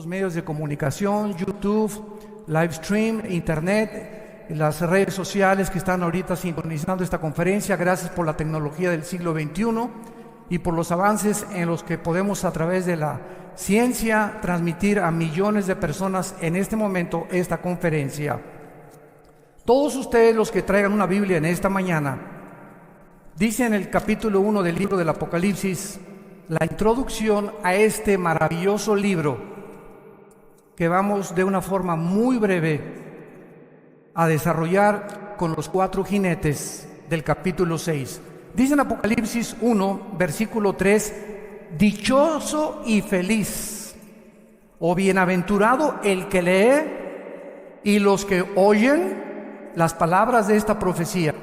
los medios de comunicación, YouTube, live stream, internet, las redes sociales que están ahorita sintonizando esta conferencia. Gracias por la tecnología del siglo XXI y por los avances en los que podemos, a través de la ciencia, transmitir a millones de personas en este momento esta conferencia. Todos ustedes los que traigan una Biblia en esta mañana, dice en el capítulo 1 del libro del Apocalipsis, la introducción a este maravilloso libro, que vamos de una forma muy breve a desarrollar con los 4 jinetes del capítulo 6. Dice en Apocalipsis 1, versículo 3, dichoso y feliz, o bienaventurado el que lee y los que oyen las palabras de esta profecía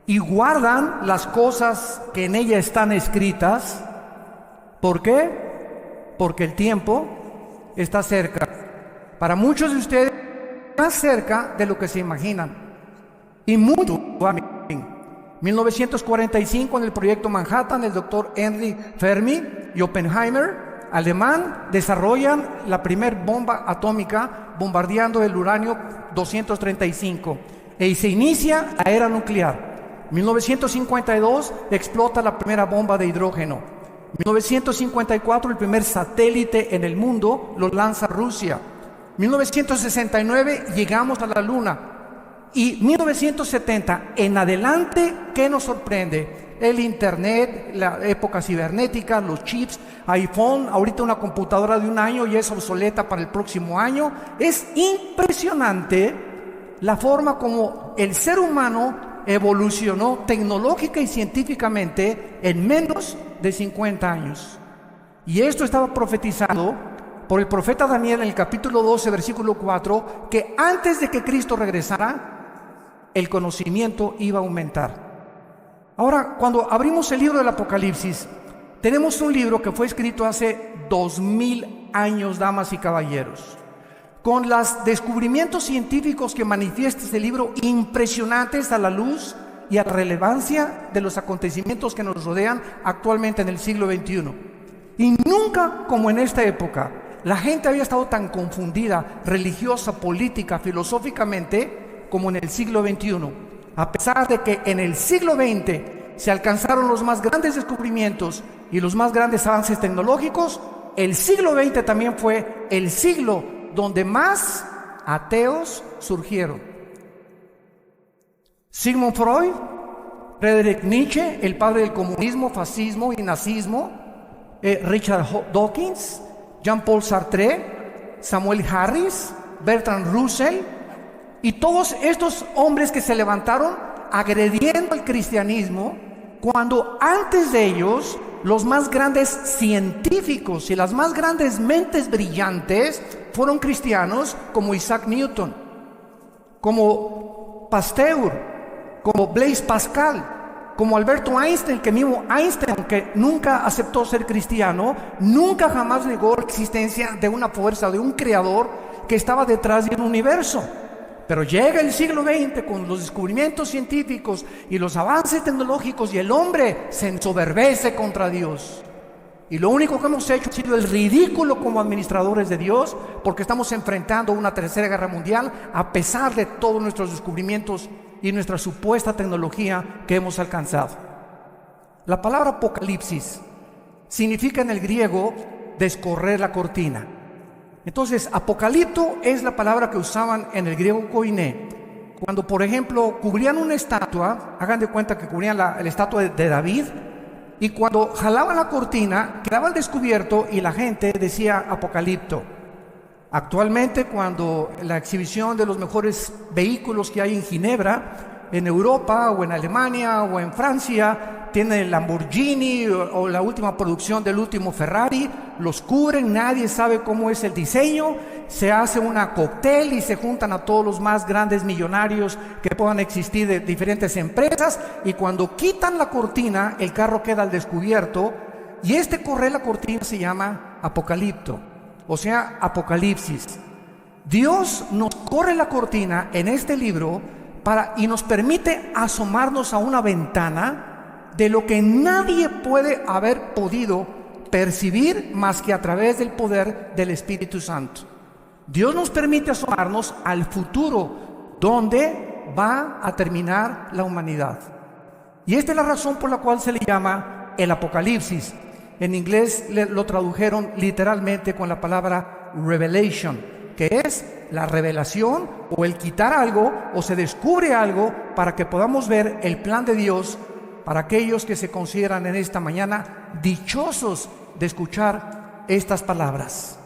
y guardan las cosas que en ella están escritas. ¿Por qué? Porque el tiempo está cerca. Para muchos de ustedes, más cerca de lo que se imaginan. Y mucho. 1945, en el proyecto Manhattan, el doctor Henry Fermi y Oppenheimer, alemán, desarrollan la primera bomba atómica bombardeando el uranio 235 y se inicia la era nuclear. 1952 explota la primera bomba de hidrógeno. 1954 el primer satélite en el mundo lo lanza Rusia. 1969 llegamos a la Luna. Y 1970 en adelante, ¿qué nos sorprende? El internet, la época cibernética, los chips, iPhone, ahorita una computadora de 1 año y es obsoleta para el próximo año. Es impresionante la forma como el ser humano evolucionó tecnológica y científicamente en menos de 50 años. Y esto estaba profetizado por el profeta Daniel en el capítulo 12, versículo 4, que antes de que Cristo regresara, el conocimiento iba a aumentar. Ahora, cuando abrimos el libro del Apocalipsis, tenemos un libro que fue escrito hace 2000 años, damas y caballeros, con los descubrimientos científicos que manifiesta este libro, impresionantes a la luz y a la relevancia de los acontecimientos que nos rodean actualmente en el siglo XXI. Y nunca como en esta época la gente había estado tan confundida religiosa, política, filosóficamente como en el siglo XXI. A pesar de que en el siglo XX se alcanzaron los más grandes descubrimientos y los más grandes avances tecnológicos, el siglo XX también fue el siglo donde más ateos surgieron. Sigmund Freud, Friedrich Nietzsche, el padre del comunismo, fascismo y nazismo, Richard Dawkins, Jean-Paul Sartre, Samuel Harris, Bertrand Russell, y todos estos hombres que se levantaron agrediendo al cristianismo, cuando antes de ellos los más grandes científicos y las más grandes mentes brillantes fueron cristianos, como Isaac Newton, como Pasteur, como Blaise Pascal, como Alberto Einstein, que mismo Einstein, aunque nunca aceptó ser cristiano, nunca jamás negó la existencia de una fuerza, de un creador que estaba detrás del universo. Pero llega el siglo XX con los descubrimientos científicos y los avances tecnológicos y el hombre se ensoberbece contra Dios. Y lo único que hemos hecho ha sido el ridículo como administradores de Dios, porque estamos enfrentando una tercera guerra mundial a pesar de todos nuestros descubrimientos y nuestra supuesta tecnología que hemos alcanzado. La palabra Apocalipsis significa en el griego descorrer la cortina. Entonces, apocalipto es la palabra que usaban en el griego koiné. Cuando, por ejemplo, cubrían una estatua, hagan de cuenta que cubrían la estatua de David, y cuando jalaban la cortina, quedaba al descubierto y la gente decía apocalipto. Actualmente, cuando la exhibición de los mejores vehículos que hay en Ginebra, en Europa o en Alemania o en Francia, tiene el Lamborghini o la última producción del último Ferrari, los cubren, nadie sabe cómo es el diseño, se hace una cóctel y se juntan a todos los más grandes millonarios que puedan existir de diferentes empresas, y cuando quitan la cortina, el carro queda al descubierto, y este correr la cortina se llama apocalipto, o sea, apocalipsis. Dios nos corre la cortina en este libro y nos permite asomarnos a una ventana de lo que nadie puede haber podido percibir más que a través del poder del Espíritu Santo. Dios nos permite asomarnos al futuro, donde va a terminar la humanidad. Y esta es la razón por la cual se le llama el Apocalipsis. En inglés lo tradujeron literalmente con la palabra revelation, que es la revelación o el quitar algo o se descubre algo para que podamos ver el plan de Dios para aquellos que se consideran en esta mañana dichosos de escuchar estas palabras.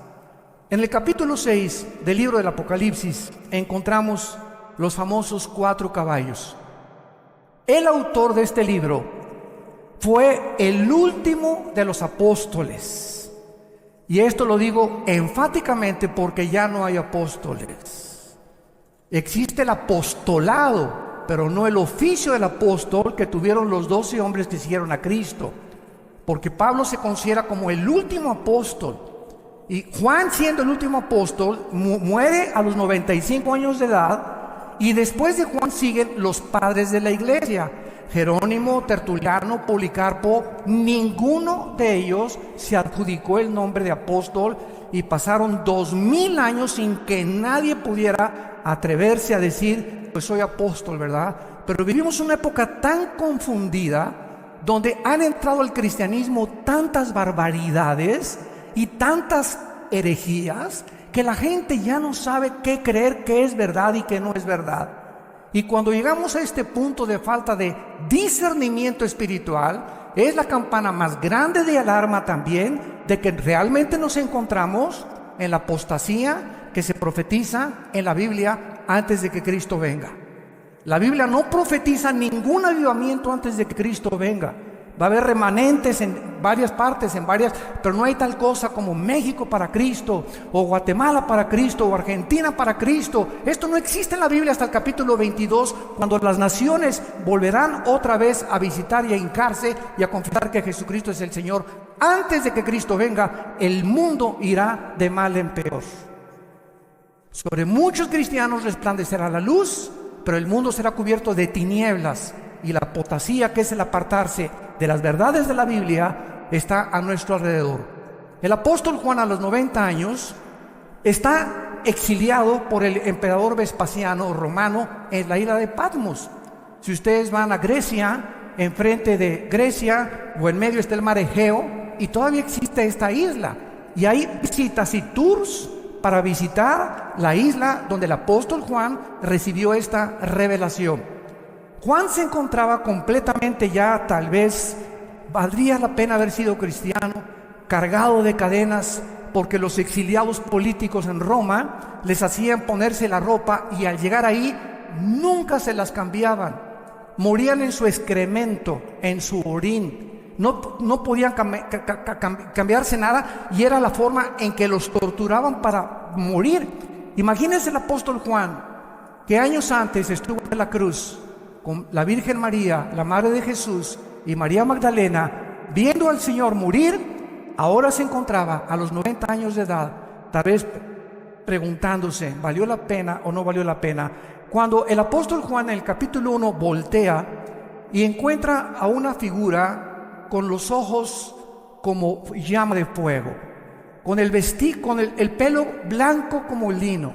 En el capítulo 6 del libro del Apocalipsis encontramos los famosos 4 caballos. El autor de este libro fue el último de los apóstoles. Y esto lo digo enfáticamente porque ya no hay apóstoles. Existe el apostolado, pero no el oficio del apóstol que tuvieron los 12 hombres que siguieron a Cristo. Porque Pablo se considera como el último apóstol. Y Juan, siendo el último apóstol, muere a los 95 años de edad. Y después de Juan siguen los padres de la iglesia: Jerónimo, Tertuliano, Policarpo. Ninguno de ellos se adjudicó el nombre de apóstol y pasaron 2000 años sin que nadie pudiera atreverse a decir: pues soy apóstol, ¿verdad? Pero vivimos una época tan confundida, donde han entrado al cristianismo tantas barbaridades y tantas herejías, que la gente ya no sabe qué creer, qué es verdad y qué no es verdad. Y cuando llegamos a este punto de falta de discernimiento espiritual, es la campana más grande de alarma también de que realmente nos encontramos en la apostasía que se profetiza en la Biblia antes de que Cristo venga. La Biblia no profetiza ningún avivamiento antes de que Cristo venga. Va a haber remanentes en varias partes, pero no hay tal cosa como México para Cristo, o Guatemala para Cristo, o Argentina para Cristo. Esto no existe en la Biblia hasta el capítulo 22, cuando las naciones volverán otra vez a visitar y a hincarse y a confesar que Jesucristo es el Señor. Antes de que Cristo venga, el mundo irá de mal en peor. Sobre muchos cristianos resplandecerá la luz, pero el mundo será cubierto de tinieblas, y la apostasía, que es el apartarse de las verdades de la Biblia, está a nuestro alrededor. El apóstol Juan, a los 90 años, está exiliado por el emperador Vespasiano romano en la isla de Patmos. Si ustedes van a Grecia, enfrente de Grecia o en medio está el mar Egeo, y todavía existe esta isla, y hay visitas y tours para visitar la isla donde el apóstol Juan recibió esta revelación. Juan se encontraba completamente ya, tal vez valdría la pena haber sido cristiano, cargado de cadenas, porque los exiliados políticos en Roma les hacían ponerse la ropa y al llegar ahí nunca se las cambiaban. Morían en su excremento, en su orín. No podían cambiarse nada, y era la forma en que los torturaban para morir. Imagínense el apóstol Juan, que años antes estuvo en la cruz con la Virgen María, la madre de Jesús, y María Magdalena, viendo al Señor morir. Ahora se encontraba a los 90 años de edad, tal vez preguntándose: ¿valió la pena o no valió la pena? Cuando el apóstol Juan en el capítulo 1 voltea y encuentra a una figura con los ojos como llama de fuego, con el pelo blanco como lino,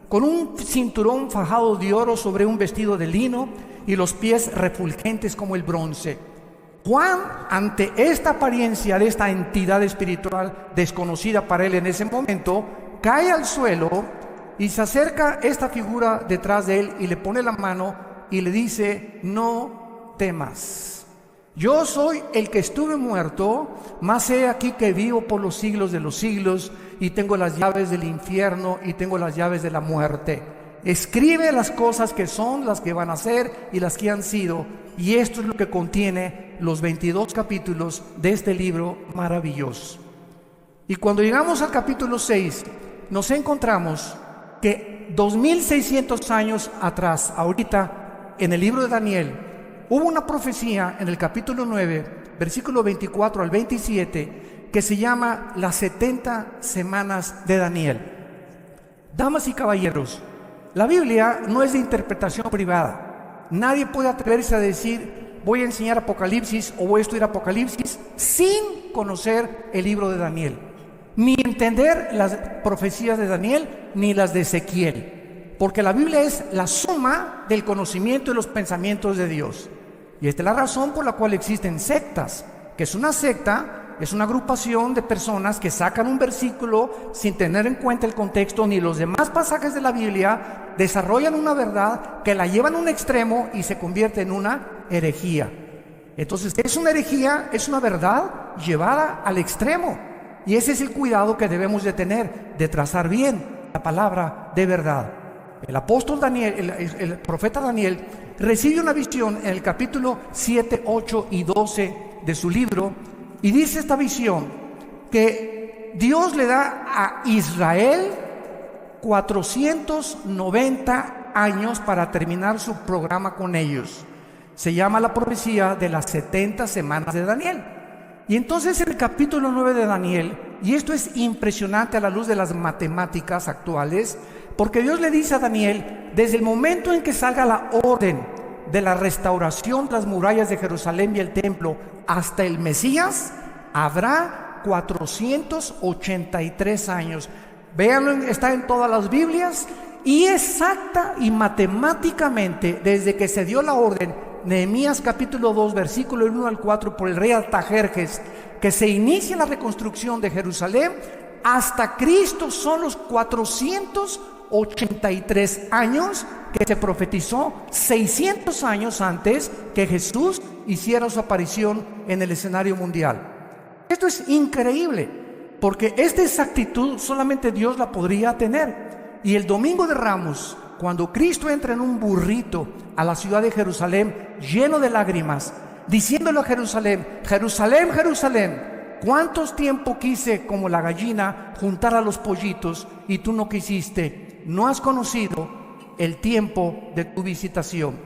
con un cinturón fajado de oro sobre un vestido de lino y los pies refulgentes como el bronce. Juan, ante esta apariencia de esta entidad espiritual desconocida para él en ese momento, cae al suelo y se acerca esta figura detrás de él y le pone la mano y le dice: no temas, yo soy el que estuve muerto, mas he aquí que vivo por los siglos de los siglos, y tengo las llaves del infierno y tengo las llaves de la muerte. Escribe las cosas que son, las que van a ser y las que han sido. Y esto es lo que contiene los 22 capítulos de este libro maravilloso. Y cuando llegamos al capítulo 6, nos encontramos que 2600 años atrás, ahorita en el libro de Daniel, hubo una profecía en el capítulo 9, versículo 24 al 27, que se llama las 70 semanas de Daniel. Damas y caballeros, la Biblia no es de interpretación privada. Nadie puede atreverse a decir: voy a enseñar Apocalipsis o voy a estudiar Apocalipsis sin conocer el libro de Daniel, ni entender las profecías de Daniel, ni las de Ezequiel, porque la Biblia es la suma del conocimiento y los pensamientos de Dios. Y esta es la razón por la cual existen sectas, que es una secta. Es una agrupación de personas que sacan un versículo sin tener en cuenta el contexto ni los demás pasajes de la Biblia, desarrollan una verdad que la llevan a un extremo y se convierte en una herejía. Entonces, es una herejía, es una verdad llevada al extremo. Y ese es el cuidado que debemos de tener, de trazar bien la palabra de verdad. El apóstol Daniel, el profeta Daniel, recibe una visión en el capítulo 7, 8 y 12 de su libro. Y dice esta visión que Dios le da a Israel 490 años para terminar su programa con ellos. Se llama la profecía de las 70 semanas de Daniel. Y entonces el capítulo 9 de Daniel, y esto es impresionante a la luz de las matemáticas actuales, porque Dios le dice a Daniel, desde el momento en que salga la orden de la restauración de las murallas de Jerusalén y el templo hasta el Mesías, habrá 483 años. Véanlo, está en todas las Biblias, y exacta y matemáticamente, desde que se dio la orden, Nehemías capítulo 2, versículo 1 al 4, por el rey Artajerjes, que se inicia la reconstrucción de Jerusalén, hasta Cristo son los 483 años que se profetizó 600 años antes que Jesús hiciera su aparición en el escenario mundial. Esto es increíble, porque esta exactitud solamente Dios la podría tener. Y el domingo de Ramos, cuando Cristo entra en un burrito a la ciudad de Jerusalén, lleno de lágrimas, diciéndole a Jerusalén, Jerusalén, Jerusalén, ¿cuántos tiempo quise como la gallina juntar a los pollitos y tú no quisiste? No has conocido el tiempo de tu visitación.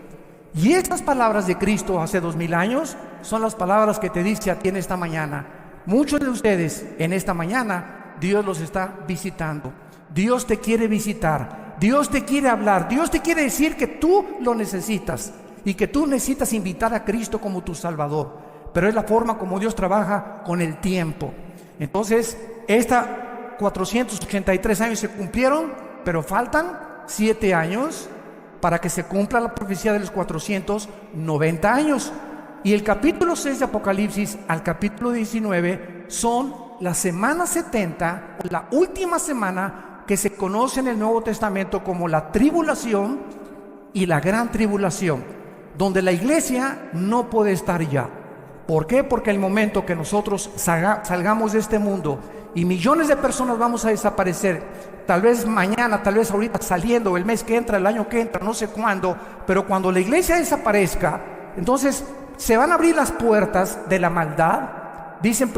Y estas palabras de Cristo hace 2000 años son las palabras que te dice a ti en esta mañana. Muchos de ustedes en esta mañana, Dios los está visitando. Dios te quiere visitar, Dios te quiere hablar, Dios te quiere decir que tú lo necesitas y que tú necesitas invitar a Cristo como tu Salvador. Pero es la forma como Dios trabaja con el tiempo. Entonces, 483 años se cumplieron, pero faltan 7 años para que se cumpla la profecía de los 490 años. Y el capítulo 6 de Apocalipsis al capítulo 19 son las semanas 70, la última semana que se conoce en el Nuevo Testamento como la tribulación y la gran tribulación, donde la iglesia no puede estar ya. ¿Por qué? Porque el momento que nosotros salgamos de este mundo y millones de personas vamos a desaparecer, tal vez mañana, tal vez ahorita saliendo, el mes que entra, el año que entra, no sé cuándo, pero cuando la iglesia desaparezca, entonces se van a abrir las puertas de la maldad. Dice en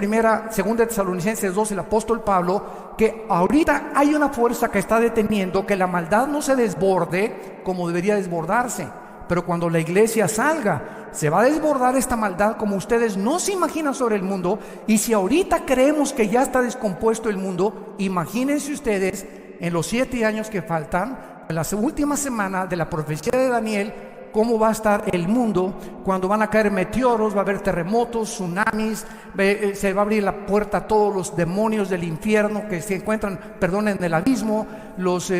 segunda Tesalonicenses 2 el apóstol Pablo que ahorita hay una fuerza que está deteniendo que la maldad no se desborde como debería desbordarse. Pero cuando la iglesia salga, se va a desbordar esta maldad como ustedes no se imaginan sobre el mundo. Y si ahorita creemos que ya está descompuesto el mundo, imagínense ustedes en los 7 años que faltan, en la última semana de la profecía de Daniel, cómo va a estar el mundo cuando van a caer meteoros, va a haber terremotos, tsunamis, se va a abrir la puerta a todos los demonios del infierno que se encuentran, en el abismo, los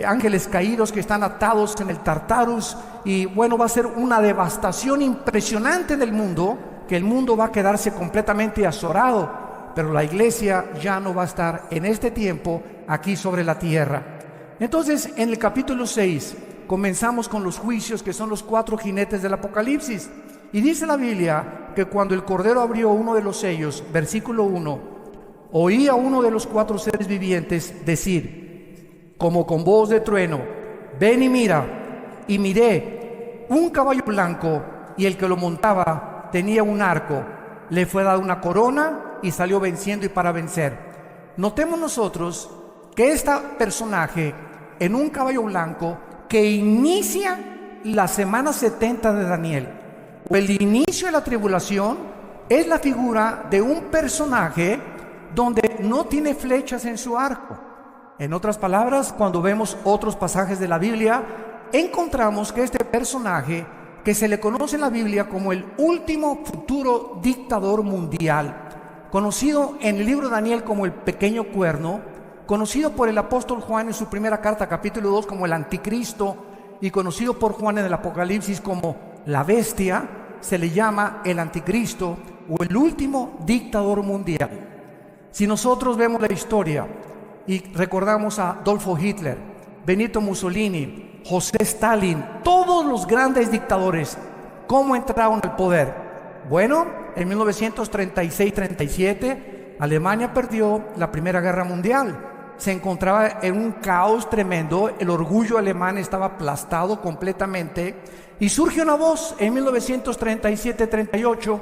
ángeles caídos que están atados en el Tartarus, y bueno, va a ser una devastación impresionante del mundo, que el mundo va a quedarse completamente azorado, pero la iglesia ya no va a estar en este tiempo aquí sobre la tierra. Entonces, en el capítulo 6 comenzamos con los juicios, que son los 4 jinetes del Apocalipsis. Y dice la Biblia que cuando el Cordero abrió uno de los sellos, versículo 1, oí a uno de los 4 seres vivientes decir, como con voz de trueno, ven y mira. Y miré un caballo blanco, y el que lo montaba tenía un arco. Le fue dada una corona y salió venciendo y para vencer. Notemos nosotros que este personaje en un caballo blanco que inicia la semana 70 de Daniel, o el inicio de la tribulación, es la figura de un personaje donde no tiene flechas en su arco. En otras palabras, cuando vemos otros pasajes de la Biblia, encontramos que este personaje, que se le conoce en la Biblia como el último futuro dictador mundial, conocido en el libro de Daniel como el pequeño cuerno, conocido por el apóstol Juan en su primera carta, capítulo 2, como el anticristo, y conocido por Juan en el Apocalipsis como la bestia. Se le llama el anticristo o el último dictador mundial. Si nosotros vemos la historia y recordamos a Adolfo Hitler, Benito Mussolini, José Stalin, todos los grandes dictadores, ¿cómo entraron al poder? Bueno, en 1936-37 Alemania perdió la Primera Guerra Mundial. Se encontraba en un caos tremendo, el orgullo alemán estaba aplastado completamente, y surge una voz en 1937-38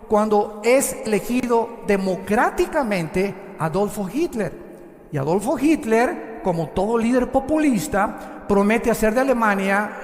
cuando es elegido democráticamente Adolfo Hitler. Y Adolfo Hitler, como todo líder populista, promete hacer de Alemania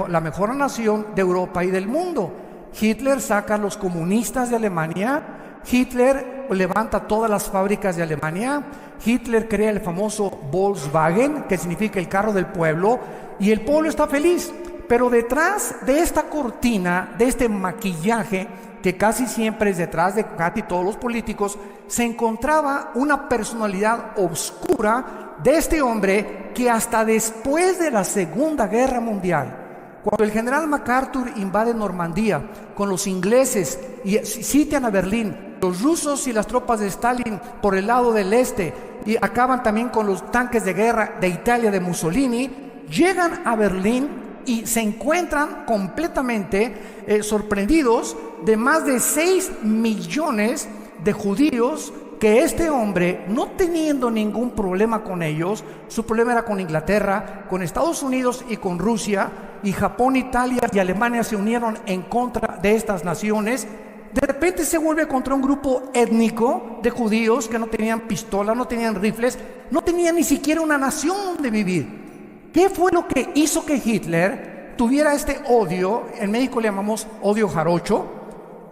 la mejor nación de Europa y del mundo. Hitler saca a los comunistas de Alemania, Hitler levanta todas las fábricas de Alemania, Hitler crea el famoso Volkswagen, que significa el carro del pueblo, y el pueblo está feliz. Pero detrás de esta cortina, de este maquillaje, que casi siempre es detrás de casi todos los políticos, se encontraba una personalidad oscura de este hombre que hasta después de la Segunda Guerra Mundial, cuando el general MacArthur invade Normandía con los ingleses y sitian a Berlín, los rusos y las tropas de Stalin por el lado del este, y acaban también con los tanques de guerra de Italia de Mussolini, llegan a Berlín y se encuentran completamente sorprendidos de más de 6 millones de judíos, que este hombre, no teniendo ningún problema con ellos, su problema era con Inglaterra, con Estados Unidos y con Rusia, y Japón, Italia y Alemania se unieron en contra de estas naciones. De repente se vuelve contra un grupo étnico de judíos que no tenían pistola, no tenían rifles, no tenían ni siquiera una nación donde vivir. ¿Qué fue lo que hizo que Hitler tuviera este odio? En México le llamamos odio jarocho,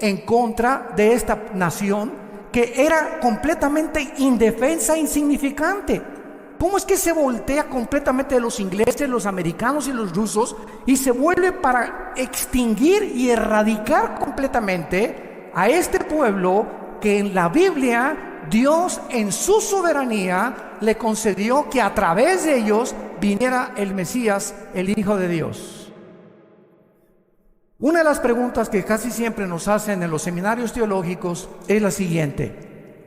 en contra de esta nación que era completamente indefensa e insignificante. ¿Cómo es que se voltea completamente de los ingleses, los americanos y los rusos y se vuelve para extinguir y erradicar completamente a este pueblo que en la Biblia Dios en su soberanía le concedió que a través de ellos viniera el Mesías, el Hijo de Dios? Una de las preguntas que casi siempre nos hacen en los seminarios teológicos es la siguiente: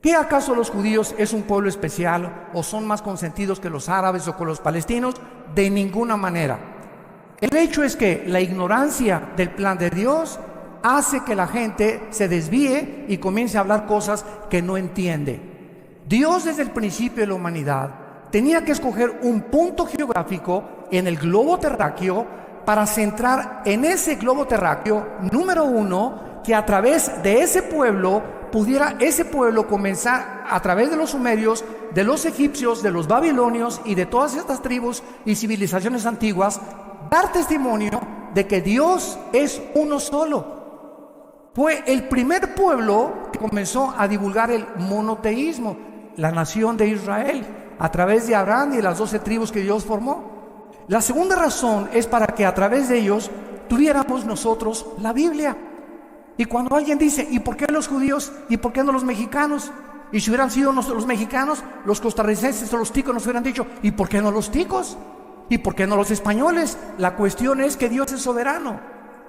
¿qué acaso los judíos es un pueblo especial o son más consentidos que los árabes o con los palestinos? De ninguna manera. El hecho es que la ignorancia del plan de Dios hace que la gente se desvíe y comience a hablar cosas que no entiende. Dios desde el principio de la humanidad tenía que escoger un punto geográfico en el globo terráqueo para centrar en ese globo terráqueo, número uno, que a través de ese pueblo pudiera ese pueblo comenzar, a través de los sumerios, de los egipcios, de los babilonios y de todas estas tribus y civilizaciones antiguas, dar testimonio de que Dios es uno solo. Fue el primer pueblo que comenzó a divulgar el monoteísmo, la nación de Israel, a través de Abraham y de las 12 tribus que Dios formó. La segunda razón es para que a través de ellos tuviéramos nosotros la Biblia. Y cuando alguien dice, ¿y por qué los judíos? ¿Y por qué no los mexicanos? Y si hubieran sido los mexicanos, los costarricenses o los ticos nos hubieran dicho, ¿y por qué no los ticos? ¿Y por qué no los españoles? La cuestión es que Dios es soberano.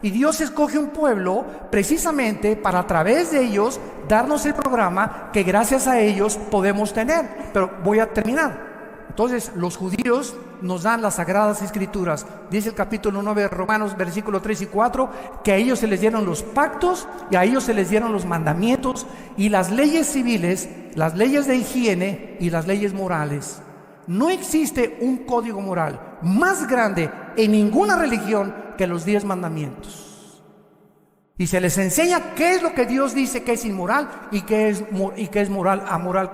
Y Dios escoge un pueblo precisamente para a través de ellos darnos el programa que gracias a ellos podemos tener. Pero voy a terminar. Entonces los judíos nos dan las sagradas escrituras. Dice el capítulo 9 de Romanos, versículos 3 y 4, que a ellos se les dieron los pactos y a ellos se les dieron los mandamientos y las leyes civiles, las leyes de higiene y las leyes morales. No existe un código moral más grande en ninguna religión que los 10 mandamientos. Y se les enseña qué es lo que Dios dice que es inmoral y qué es moral, amoral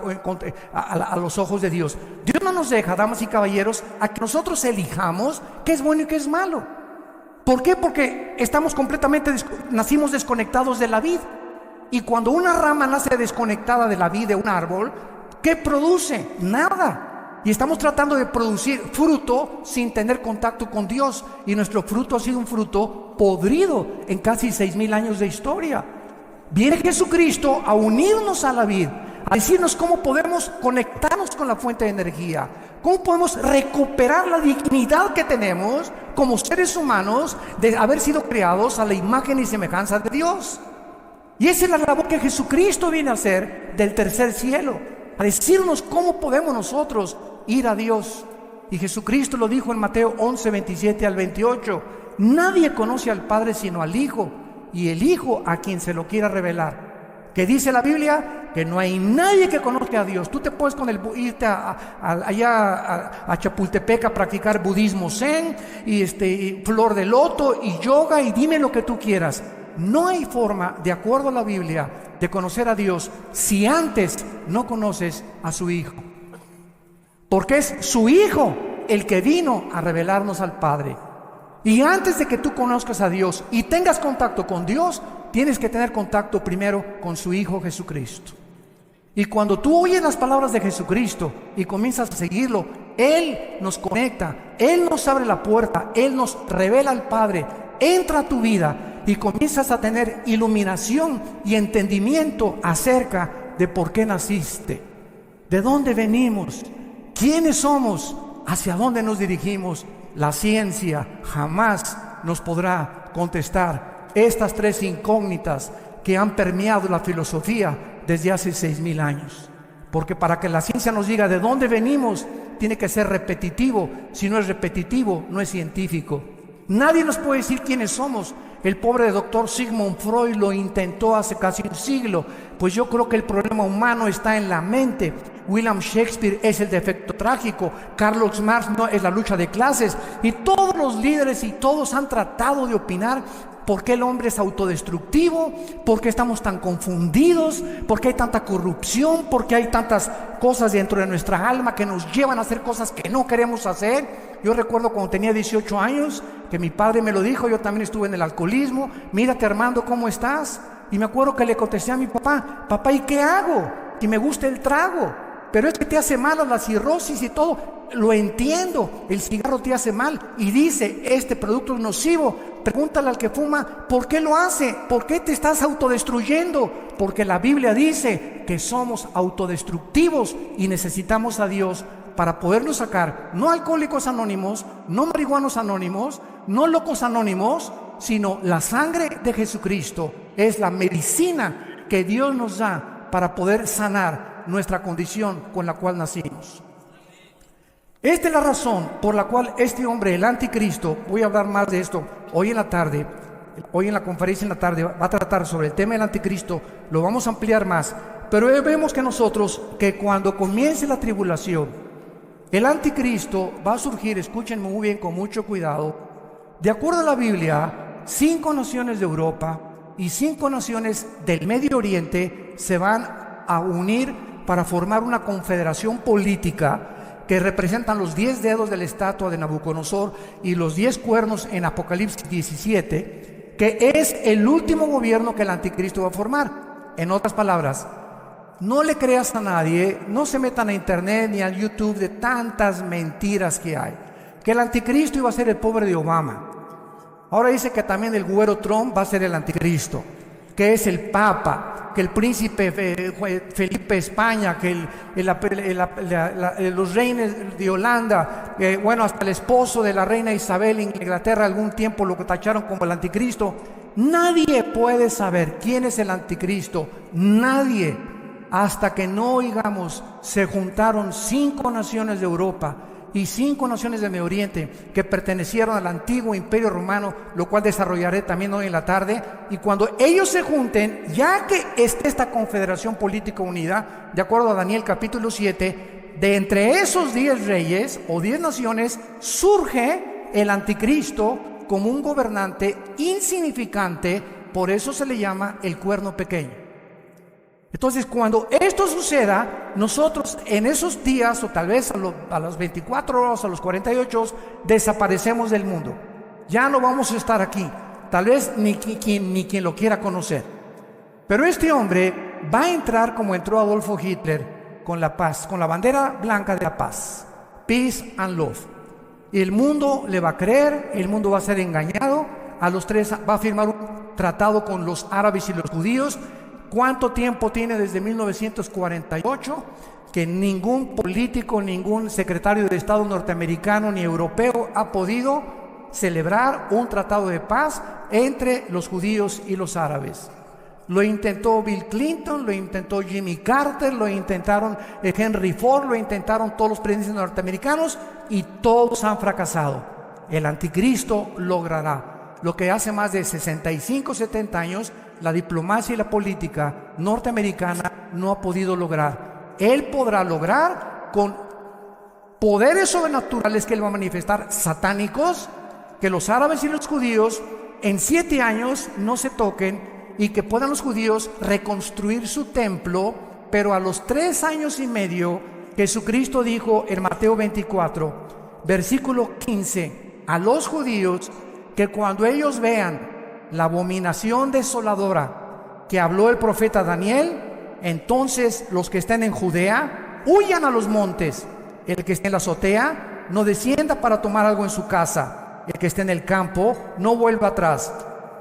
a los ojos de Dios. Dios no nos deja, damas y caballeros, a que nosotros elijamos qué es bueno y qué es malo. ¿Por qué? Porque nacimos desconectados de la vid. Y cuando una rama nace desconectada de la vid de un árbol, ¿qué produce? Nada. y estamos tratando de producir fruto sin tener contacto con Dios, y nuestro fruto ha sido un fruto podrido en casi 6,000 años de historia. Viene Jesucristo a unirnos a la vid, a decirnos cómo podemos conectarnos con la fuente de energía, cómo podemos recuperar la dignidad que tenemos como seres humanos de haber sido creados a la imagen y semejanza de Dios. Y esa es la labor que Jesucristo viene a hacer del tercer cielo, a decirnos cómo podemos nosotros ir a Dios. Y Jesucristo lo dijo en Mateo 11, 27 al 28: nadie conoce al Padre sino al Hijo, y el Hijo a quien se lo quiera revelar. Que dice la Biblia que no hay nadie que conozca a Dios. Tú te puedes irte allá a Chapultepec a practicar budismo zen y flor de loto y yoga, y dime lo que tú quieras. No hay forma, de acuerdo a la Biblia, de conocer a Dios si antes no conoces a su Hijo. Porque es su Hijo el que vino a revelarnos al Padre. Y antes de que tú conozcas a Dios y tengas contacto con Dios, tienes que tener contacto primero con su Hijo Jesucristo. Y cuando tú oyes las palabras de Jesucristo y comienzas a seguirlo, Él nos conecta, Él nos abre la puerta, Él nos revela al Padre, entra a tu vida y comienzas a tener iluminación y entendimiento acerca de por qué naciste, de dónde venimos, quiénes somos, hacia dónde nos dirigimos. La ciencia jamás nos podrá contestar estas tres incógnitas que han permeado la filosofía desde hace 6,000 años. Porque para que la ciencia nos diga de dónde venimos, tiene que ser repetitivo. Si no es repetitivo, no es científico. Nadie nos puede decir quiénes somos. El pobre doctor Sigmund Freud lo intentó hace casi un siglo. Pues yo creo que el problema humano está en la mente. William Shakespeare es el defecto trágico, Karl Marx no es la lucha de clases, y todos los líderes y todos han tratado de opinar por qué el hombre es autodestructivo, por qué estamos tan confundidos, por qué hay tanta corrupción, por qué hay tantas cosas dentro de nuestra alma que nos llevan a hacer cosas que no queremos hacer. Yo recuerdo cuando tenía 18 años que mi padre me lo dijo. Yo también estuve en el alcoholismo. Mírate, Armando, ¿cómo estás? Y me acuerdo que le contesté a mi papá: papá, ¿y qué hago? Y me gusta el trago, pero es que te hace mal la cirrosis y todo. Lo entiendo, el cigarro te hace mal y dice, este producto es nocivo. Pregúntale al que fuma, ¿por qué lo hace? ¿Por qué te estás autodestruyendo? Porque la Biblia dice que somos autodestructivos y necesitamos a Dios para podernos sacar. No alcohólicos anónimos, no marihuanos anónimos, no locos anónimos, sino la sangre de Jesucristo es la medicina que Dios nos da para poder sanar nuestra condición con la cual nacimos. Esta es la razón por la cual este hombre, el anticristo, voy a hablar más de esto hoy en la tarde, hoy en la conferencia en la tarde va a tratar sobre el tema del anticristo, lo vamos a ampliar más, pero vemos que nosotros, que cuando comience la tribulación, el anticristo va a surgir, escúchenme muy bien, con mucho cuidado. De acuerdo a la Biblia, 5 naciones de Europa y 5 naciones del Medio Oriente se van a unir para formar una confederación política que representan los 10 dedos de la estatua de Nabucodonosor y los 10 cuernos en Apocalipsis 17, que es el último gobierno que el anticristo va a formar. En otras palabras, no le creas a nadie, no se metan a internet ni a YouTube de tantas mentiras que hay. Que el anticristo iba a ser el pobre de Obama. Ahora dice que también el güero Trump va a ser el anticristo, que es el Papa, que el príncipe Felipe de España, que los reyes de Holanda, bueno, hasta el esposo de la reina Isabel en Inglaterra algún tiempo lo tacharon como el anticristo. Nadie puede saber quién es el anticristo, nadie, hasta que no oigamos, se juntaron 5 naciones de Europa y 5 naciones del Medio Oriente que pertenecieron al antiguo imperio romano, lo cual desarrollaré también hoy en la tarde. Y cuando ellos se junten, ya que esté esta confederación política unida, de acuerdo a Daniel capítulo 7, de entre esos 10 reyes o 10 naciones surge el anticristo como un gobernante insignificante. Por eso se le llama el cuerno pequeño. Entonces, cuando esto suceda, nosotros en esos días, o tal vez a las 24 horas, a los 48, desaparecemos del mundo. Ya no vamos a estar aquí. Tal vez ni quien lo quiera conocer. Pero este hombre va a entrar como entró Adolfo Hitler, con la paz, con la bandera blanca de la paz. Peace and love. Y el mundo le va a creer, el mundo va a ser engañado. A los 3 va a firmar un tratado con los árabes y los judíos. ¿Cuánto tiempo tiene desde 1948? Que ningún político, ningún secretario de Estado norteamericano ni europeo ha podido celebrar un tratado de paz entre los judíos y los árabes. Lo intentó Bill Clinton, lo intentó Jimmy Carter, lo intentaron Henry Ford, lo intentaron todos los presidentes norteamericanos y todos han fracasado. El anticristo logrará lo que hace más de 65, 70 años la diplomacia y la política norteamericana no ha podido lograr. Él podrá lograr con poderes sobrenaturales que él va a manifestar, satánicos, que los árabes y los judíos en 7 años no se toquen y que puedan los judíos reconstruir su templo, pero a los 3 años y medio, Jesucristo dijo en Mateo 24, versículo 15, a los judíos que cuando ellos vean la abominación desoladora que habló el profeta Daniel, entonces los que estén en Judea huyan a los montes. El que esté en la azotea no descienda para tomar algo en su casa. El que esté en el campo no vuelva atrás.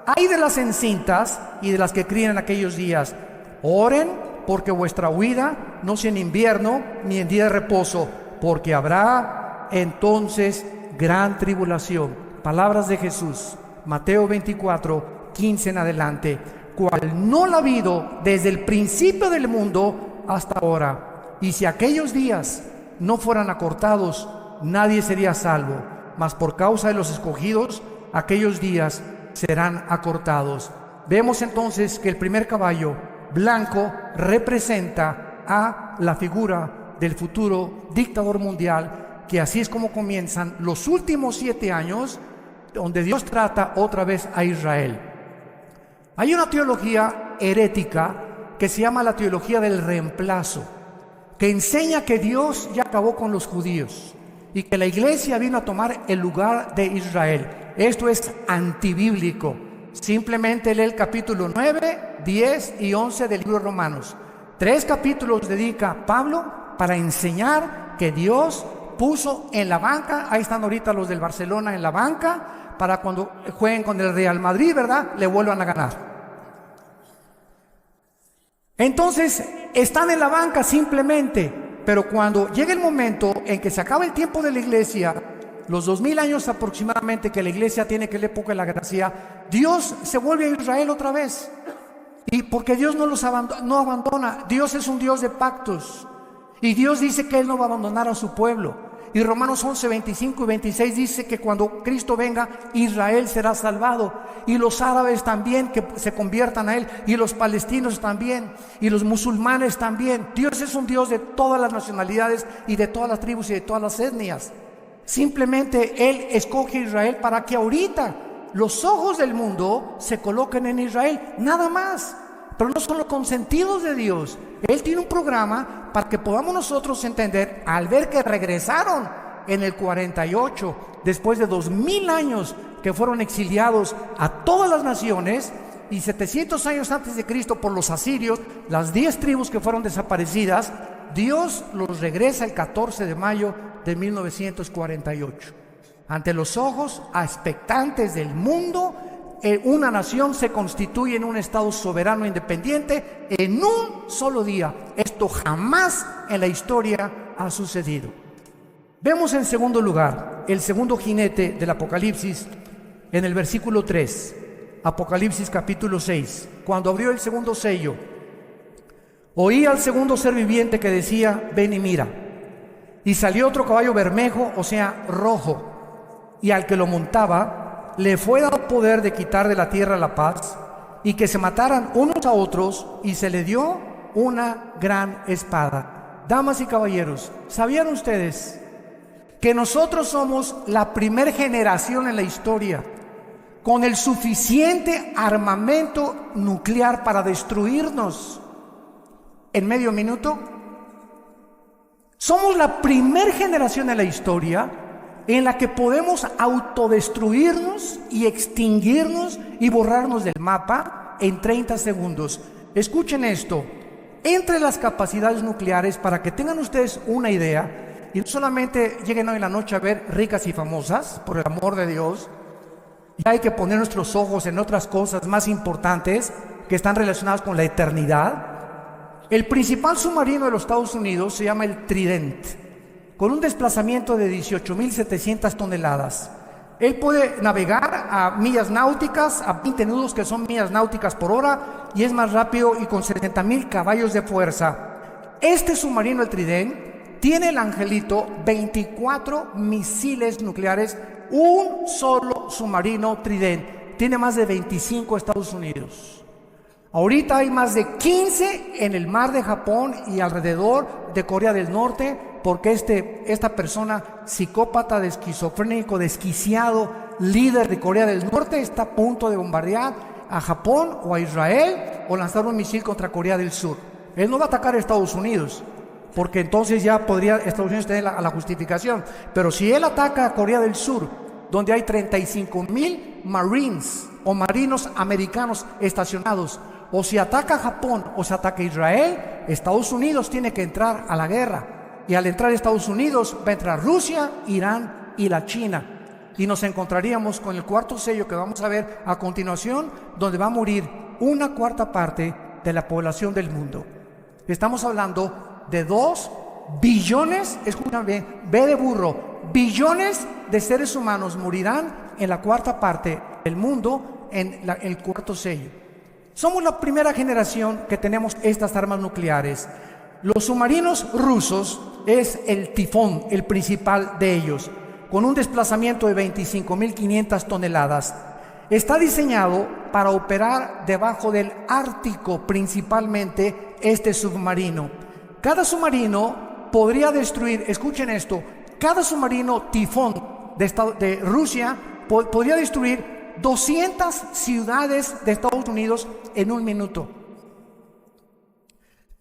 Ay de las encintas y de las que crían en aquellos días. Oren porque vuestra huida no sea en invierno ni en día de reposo, porque habrá entonces gran tribulación. Palabras de Jesús, Mateo 24, 15 en adelante, cual no la ha habido desde el principio del mundo hasta ahora. Y si aquellos días no fueran acortados, nadie sería salvo, mas por causa de los escogidos, aquellos días serán acortados. Vemos entonces que el primer caballo blanco representa a la figura del futuro dictador mundial, que así es como comienzan los últimos 7 años, donde Dios trata otra vez a Israel. Hay una teología herética que se llama la teología del reemplazo, que enseña que Dios ya acabó con los judíos y que la iglesia vino a tomar el lugar de Israel. Esto es antibíblico. Simplemente lee el capítulo 9, 10 y 11 del libro de Romanos. 3 capítulos dedica Pablo para enseñar que Dios puso en la banca, ahí están ahorita los del Barcelona en la banca, para cuando jueguen con el Real Madrid, ¿verdad?, le vuelvan a ganar. Entonces, están en la banca simplemente, pero cuando llega el momento en que se acaba el tiempo de la iglesia, los 2000 años aproximadamente que la iglesia tiene, que es la época de la gracia, Dios se vuelve a Israel otra vez. Y porque Dios no abandona, Dios es un Dios de pactos. Y Dios dice que Él no va a abandonar a su pueblo. Y Romanos 11, 25 y 26 dice que cuando Cristo venga, Israel será salvado. Y los árabes también, que se conviertan a Él. Y los palestinos también. Y los musulmanes también. Dios es un Dios de todas las nacionalidades y de todas las tribus y de todas las etnias. Simplemente Él escoge a Israel para que ahorita los ojos del mundo se coloquen en Israel. Nada más. Pero no son los consentidos de Dios. Él tiene un programa para que podamos nosotros entender, al ver que regresaron en el 48, después de 2000 años que fueron exiliados a todas las naciones, y 700 años antes de Cristo por los asirios, las 10 tribus que fueron desaparecidas, Dios los regresa el 14 de mayo de 1948. Ante los ojos expectantes del mundo, una nación se constituye en un estado soberano independiente en un solo día. Esto jamás en la historia ha sucedido. Vemos en segundo lugar el segundo jinete del Apocalipsis en el versículo 3, Apocalipsis capítulo 6. Cuando abrió el segundo sello, oí al segundo ser viviente que decía: ven y mira. Y salió otro caballo bermejo, o sea, rojo, y al que lo montaba le fue dado poder de quitar de la tierra la paz, y que se mataran unos a otros, y se le dio una gran espada. Damas y caballeros, ¿sabían ustedes que nosotros somos la primera generación en la historia con el suficiente armamento nuclear para destruirnos en medio minuto? Somos la primera generación en la historia en la que podemos autodestruirnos y extinguirnos y borrarnos del mapa en 30 segundos. Escuchen esto. Entre las capacidades nucleares, para que tengan ustedes una idea, y no solamente lleguen hoy en la noche a ver ricas y famosas, por el amor de Dios, y hay que poner nuestros ojos en otras cosas más importantes que están relacionadas con la eternidad. El principal submarino de los Estados Unidos se llama el Trident, con un desplazamiento de 18.700 toneladas. Él puede navegar a millas náuticas, a 20 nudos que son millas náuticas por hora, y es más rápido y con 70.000 caballos de fuerza. Este submarino, el Trident, tiene el angelito 24 misiles nucleares. Un solo submarino Trident tiene más de 25 Estados Unidos. Ahorita hay más de 15 en el mar de Japón y alrededor de Corea del Norte, porque esta persona psicópata, de esquizofrénico, desquiciado, líder de Corea del Norte, está a punto de bombardear a Japón o a Israel o lanzar un misil contra Corea del Sur. Él no va a atacar a Estados Unidos, porque entonces ya podría Estados Unidos tener la justificación. Pero si él ataca a Corea del Sur, donde hay 35,000 Marines o marinos americanos estacionados, o si ataca a Japón o se ataca a Israel, Estados Unidos tiene que entrar a la guerra. Y al entrar Estados Unidos va a entrar Rusia, Irán y la China. Y nos encontraríamos con el cuarto sello que vamos a ver a continuación, donde va a morir 1/4 parte de la población del mundo. Estamos hablando de 2 billones, escúchame bien, B de burro, billones de seres humanos morirán en la 1/4 parte del mundo en el cuarto sello. Somos la primera generación que tenemos estas armas nucleares. Los submarinos rusos es el Tifón, el principal de ellos, con un desplazamiento de 25.500 toneladas. Está diseñado para operar debajo del Ártico, principalmente este submarino. Cada submarino podría destruir, escuchen esto, cada submarino Tifón de Rusia podría destruir 200 ciudades de Estados Unidos en un minuto.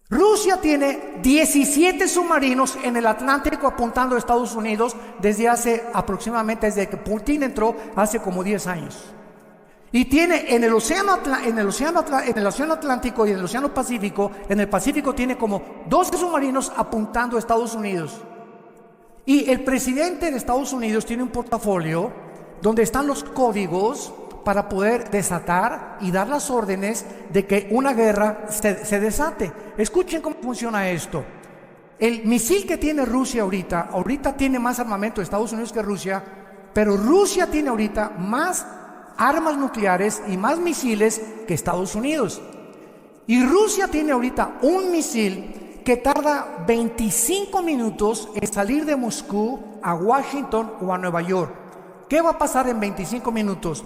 Rusia tiene 17 submarinos en el Atlántico apuntando a Estados Unidos desde que Putin entró hace como 10 años. Y tiene en el océano Atlántico y en el océano Pacífico, en el Pacífico tiene como 12 submarinos apuntando a Estados Unidos. Y el presidente de Estados Unidos tiene un portafolio donde están los códigos para poder desatar y dar las órdenes de que una guerra se desate. Escuchen cómo funciona esto. El misil que tiene Rusia ahorita tiene más armamento de Estados Unidos que Rusia, pero Rusia tiene ahorita más armas nucleares y más misiles que Estados Unidos. Y Rusia tiene ahorita un misil que tarda 25 minutos en salir de Moscú a Washington o a Nueva York. ¿Qué va a pasar en 25 minutos?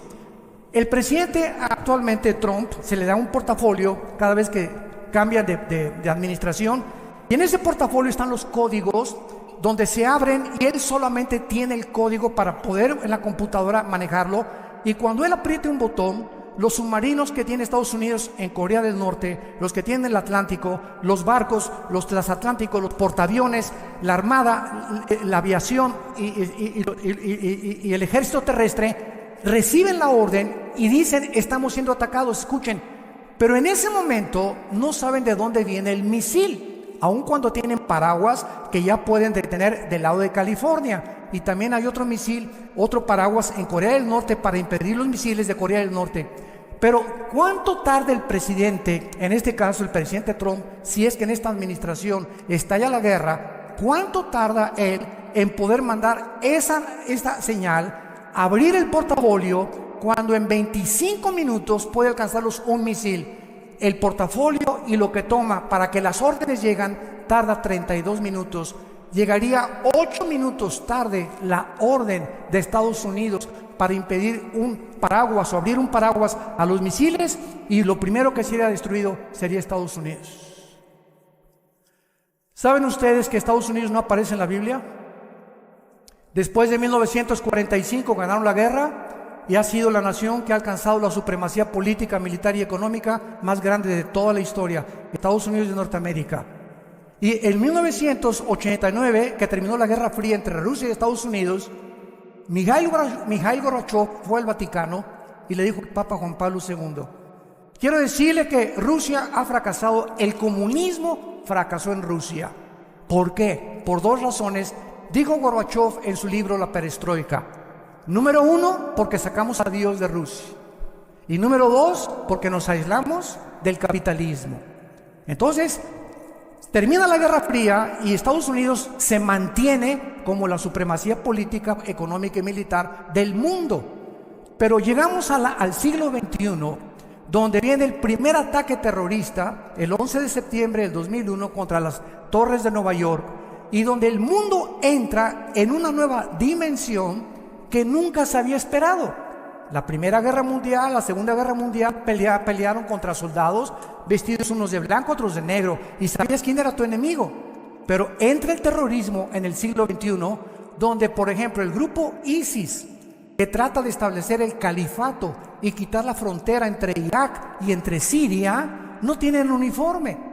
El presidente actualmente, Trump, se le da un portafolio cada vez que cambia de administración, y en ese portafolio están los códigos donde se abren y él solamente tiene el código para poder en la computadora manejarlo, y cuando él apriete un botón, los submarinos que tiene Estados Unidos en Corea del Norte, los que tienen el Atlántico, los barcos, los transatlánticos, los portaaviones, la armada, la aviación y el ejército terrestre reciben la orden y dicen: estamos siendo atacados. Escuchen, pero en ese momento no saben de dónde viene el misil, aun cuando tienen paraguas que ya pueden detener del lado de California. Y también hay otro misil, otro paraguas en Corea del Norte para impedir los misiles de Corea del Norte. Pero ¿cuánto tarda el presidente, en este caso el presidente Trump, si es que en esta administración estalla la guerra, cuánto tarda él en poder mandar esta señal, abrir el portafolio, cuando en 25 minutos puede alcanzarlos un misil? El portafolio y lo que toma para que las órdenes lleguen tarda 32 minutos. Llegaría 8 minutos tarde la orden de Estados Unidos para impedir un paraguas o abrir un paraguas a los misiles, y lo primero que sería destruido sería Estados Unidos. ¿Saben ustedes que Estados Unidos no aparece en la Biblia? Después de 1945 ganaron la guerra y ha sido la nación que ha alcanzado la supremacía política, militar y económica más grande de toda la historia, Estados Unidos de Norteamérica. Y en 1989, que terminó la Guerra Fría entre Rusia y Estados Unidos, Mikhail Gorbachev fue al Vaticano y le dijo al Papa Juan Pablo II: quiero decirle que Rusia ha fracasado, el comunismo fracasó en Rusia. ¿Por qué? Por dos razones dijo Gorbachev en su libro La Perestroika. Número 1, porque sacamos a Dios de Rusia. Y número 2, porque nos aislamos del capitalismo. Entonces, termina la Guerra Fría y Estados Unidos se mantiene como la supremacía política, económica y militar del mundo. Pero llegamos al siglo XXI, donde viene el primer ataque terrorista, el 11 de septiembre del 2001, contra las torres de Nueva York, y donde el mundo entra en una nueva dimensión que nunca se había esperado. La Primera Guerra Mundial, la Segunda Guerra Mundial pelearon contra soldados vestidos unos de blanco, otros de negro, y sabías quién era tu enemigo. Pero entra el terrorismo en el siglo XXI, donde, por ejemplo, el grupo ISIS, que trata de establecer el califato y quitar la frontera entre Irak y entre Siria, no tienen uniforme.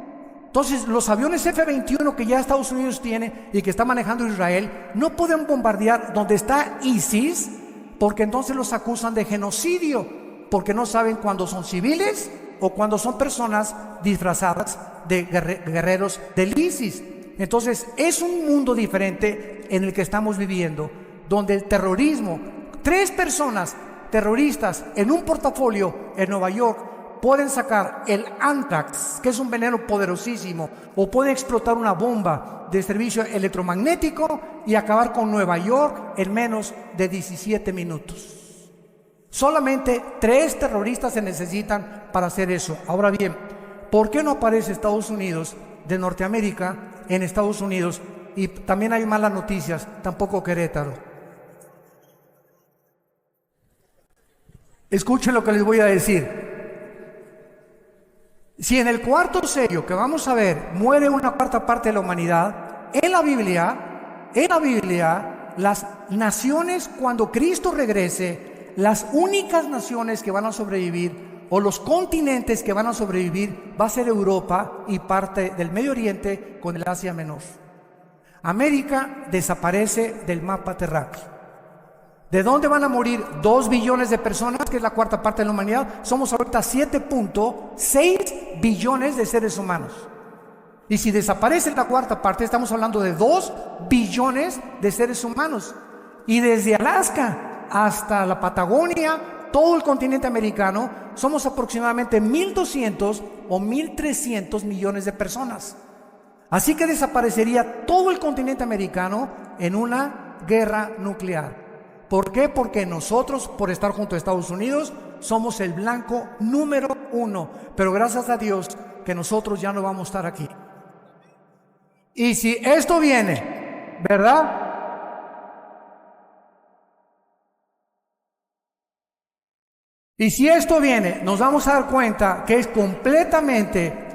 Entonces, los aviones F-21 que ya Estados Unidos tiene y que está manejando Israel, no pueden bombardear donde está ISIS, porque entonces los acusan de genocidio, porque no saben cuándo son civiles o cuando son personas disfrazadas de guerreros del ISIS. Entonces, es un mundo diferente en el que estamos viviendo, donde el terrorismo, 3 personas terroristas en un portafolio en Nueva York pueden sacar el Anthrax, que es un veneno poderosísimo, o pueden explotar una bomba de servicio electromagnético y acabar con Nueva York en menos de 17 minutos. Solamente 3 terroristas se necesitan para hacer eso. Ahora bien, ¿por qué no aparece Estados Unidos de Norteamérica en Estados Unidos? Y también hay malas noticias, tampoco Querétaro. Escuchen lo que les voy a decir. Si en el cuarto sello que vamos a ver muere una cuarta parte de la humanidad, en la Biblia, las naciones, cuando Cristo regrese, las únicas naciones que van a sobrevivir, o los continentes que van a sobrevivir, va a ser Europa y parte del Medio Oriente con el Asia Menor. América desaparece del mapa terráqueo. ¿De dónde van a morir 2 billones de personas, que es la cuarta parte de la humanidad? Somos ahorita 7.6 billones de seres humanos. Y si desaparece la cuarta parte, estamos hablando de 2 billones de seres humanos. Y desde Alaska hasta la Patagonia, todo el continente americano, somos aproximadamente 1.200 o 1.300 millones de personas. Así que desaparecería todo el continente americano en una guerra nuclear. ¿Por qué? Porque nosotros, por estar junto a Estados Unidos, somos el blanco número 1. Pero gracias a Dios que nosotros ya no vamos a estar aquí. Y si esto viene, ¿verdad? Y si esto viene, nos vamos a dar cuenta que es completamente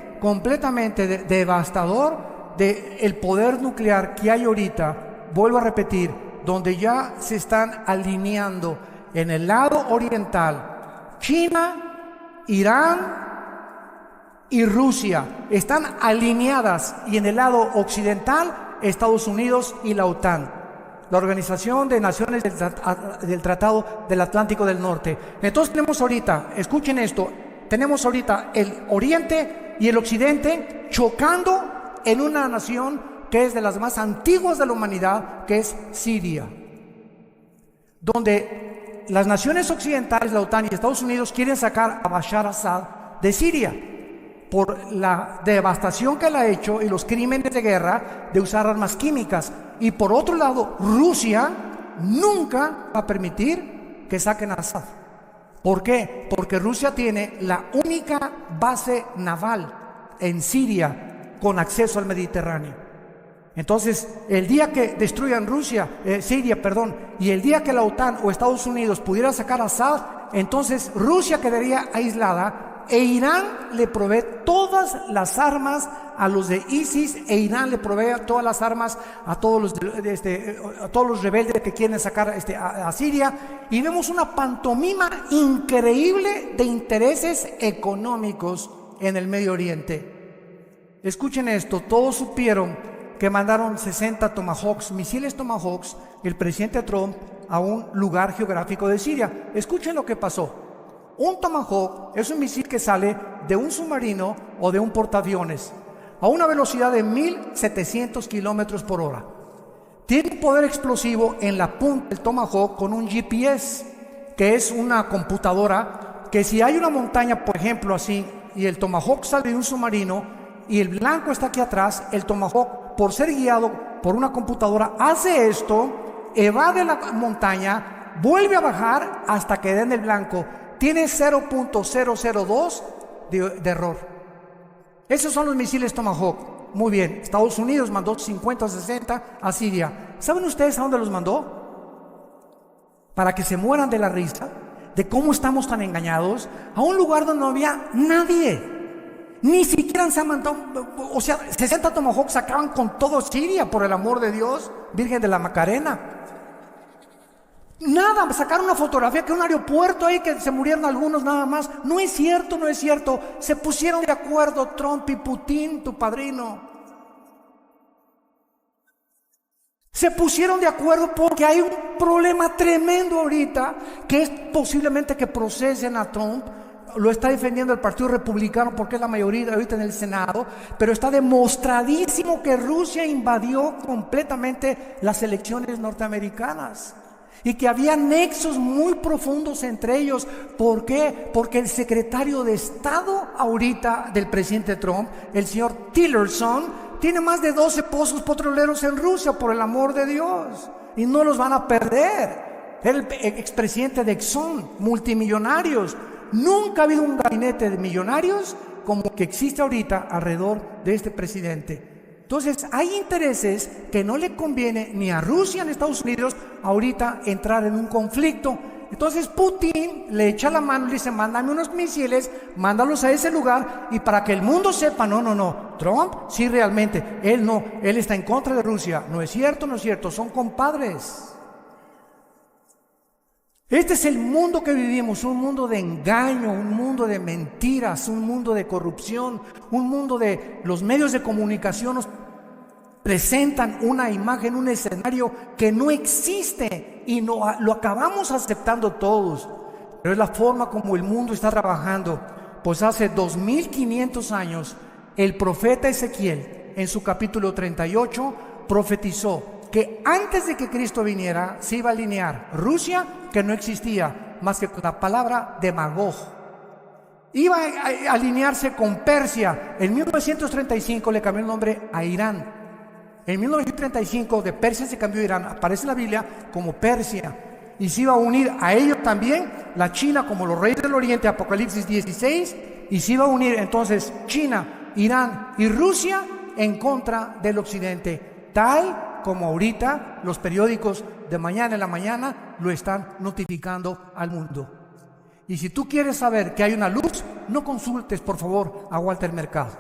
devastador el poder nuclear que hay ahorita. Vuelvo a repetir, donde ya se están alineando en el lado oriental, China, Irán y Rusia están alineadas, y en el lado occidental, Estados Unidos y la OTAN, la Organización de Naciones del Tratado del Atlántico del Norte. Entonces tenemos ahorita, escuchen esto, tenemos ahorita el oriente y el occidente chocando en una nación que es de las más antiguas de la humanidad, que es Siria, donde las naciones occidentales, la OTAN y Estados Unidos, quieren sacar a Bashar al-Assad de Siria por la devastación que él ha hecho y los crímenes de guerra de usar armas químicas. Y por otro lado, Rusia nunca va a permitir que saquen a Assad. ¿Por qué? Porque Rusia tiene la única base naval en Siria con acceso al Mediterráneo. Entonces, el día que destruyan Siria, y el día que la OTAN o Estados Unidos pudiera sacar a Assad, entonces Rusia quedaría aislada e Irán le provee todas las armas a los de ISIS, e Irán le provee todas las armas a todos los rebeldes que quieren sacar a Siria, y vemos una pantomima increíble de intereses económicos en el Medio Oriente. Escuchen esto, todos supieron que mandaron 60 Tomahawks, misiles Tomahawks, el presidente Trump, a un lugar geográfico de Siria. Escuchen lo que pasó. Un Tomahawk es un misil que sale de un submarino o de un portaaviones a una velocidad de 1.700 kilómetros por hora. Tiene un poder explosivo en la punta del Tomahawk con un GPS, que es una computadora que si hay una montaña, por ejemplo, así, y el Tomahawk sale de un submarino y el blanco está aquí atrás, el Tomahawk, por ser guiado por una computadora, hace esto, evade la montaña, vuelve a bajar hasta que den el blanco. Tiene 0.002 de error. Esos son los misiles Tomahawk. Muy bien, Estados Unidos mandó 50 o 60 a Siria. ¿Saben ustedes a dónde los mandó? Para que se mueran de la risa, de cómo estamos tan engañados, a un lugar donde no había nadie. Ni siquiera se han mandado, o sea, 60 Tomahawks acaban con todo Siria, por el amor de Dios, Virgen de la Macarena. Nada, sacaron una fotografía que un aeropuerto ahí que se murieron algunos nada más. No es cierto, no es cierto. Se pusieron de acuerdo Trump y Putin, tu padrino. Se pusieron de acuerdo porque hay un problema tremendo ahorita, que es posiblemente que procesen a Trump. Lo está defendiendo el Partido Republicano porque es la mayoría ahorita en el Senado, pero está demostradísimo que Rusia invadió completamente las elecciones norteamericanas y que había nexos muy profundos entre ellos. ¿Por qué? Porque el secretario de Estado ahorita del presidente Trump, el señor Tillerson, tiene más de 12 pozos petroleros en Rusia, por el amor de Dios, y no los van a perder. El expresidente de Exxon, multimillonarios. Nunca ha habido un gabinete de millonarios como que existe ahorita alrededor de este presidente. Entonces hay intereses que no le conviene ni a Rusia ni a Estados Unidos ahorita entrar en un conflicto. Entonces Putin le echa la mano y le dice: mándame unos misiles, mándalos a ese lugar, y para que el mundo sepa, no, Trump sí realmente, él está en contra de Rusia. No es cierto, son compadres. Este es el mundo que vivimos, un mundo de engaño, un mundo de mentiras, un mundo de corrupción, un mundo de los medios de comunicación nos presentan una imagen, un escenario que no existe y lo acabamos aceptando todos. Pero es la forma como el mundo está trabajando. Pues hace 2500 años el profeta Ezequiel en su capítulo 38 profetizó que antes de que Cristo viniera se iba a alinear Rusia, que no existía más que con la palabra de Magog. Iba a alinearse con Persia. En 1935 le cambió el nombre a Irán. En 1935 de Persia se cambió a Irán. Aparece en la Biblia como Persia. Y se iba a unir a ellos también la China como los reyes del Oriente, Apocalipsis 16. Y se iba a unir entonces China, Irán y Rusia en contra del Occidente, tal como ahorita los periódicos de mañana en la mañana lo están notificando al mundo. Y si tú quieres saber que hay una luz, no consultes por favor a Walter Mercado,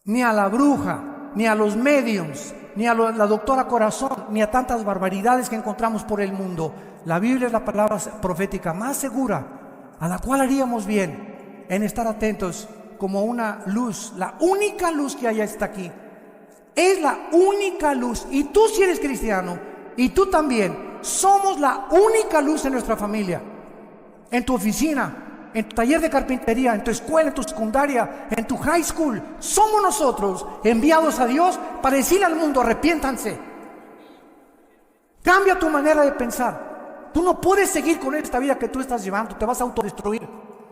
ni a la bruja, ni a los mediums, ni a la doctora Corazón, ni a tantas barbaridades que encontramos por el mundo. La Biblia es la palabra profética más segura, a la cual haríamos bien en estar atentos como una luz. La única luz que hay está aquí. Es la única luz. Y tú, si eres cristiano, y tú también, somos la única luz en nuestra familia, en tu oficina, en tu taller de carpintería, en tu escuela, en tu secundaria, en tu high school. Somos nosotros enviados a Dios para decirle al mundo: arrepiéntanse. Cambia tu manera de pensar. Tú no puedes seguir con esta vida que tú estás llevando, te vas a autodestruir.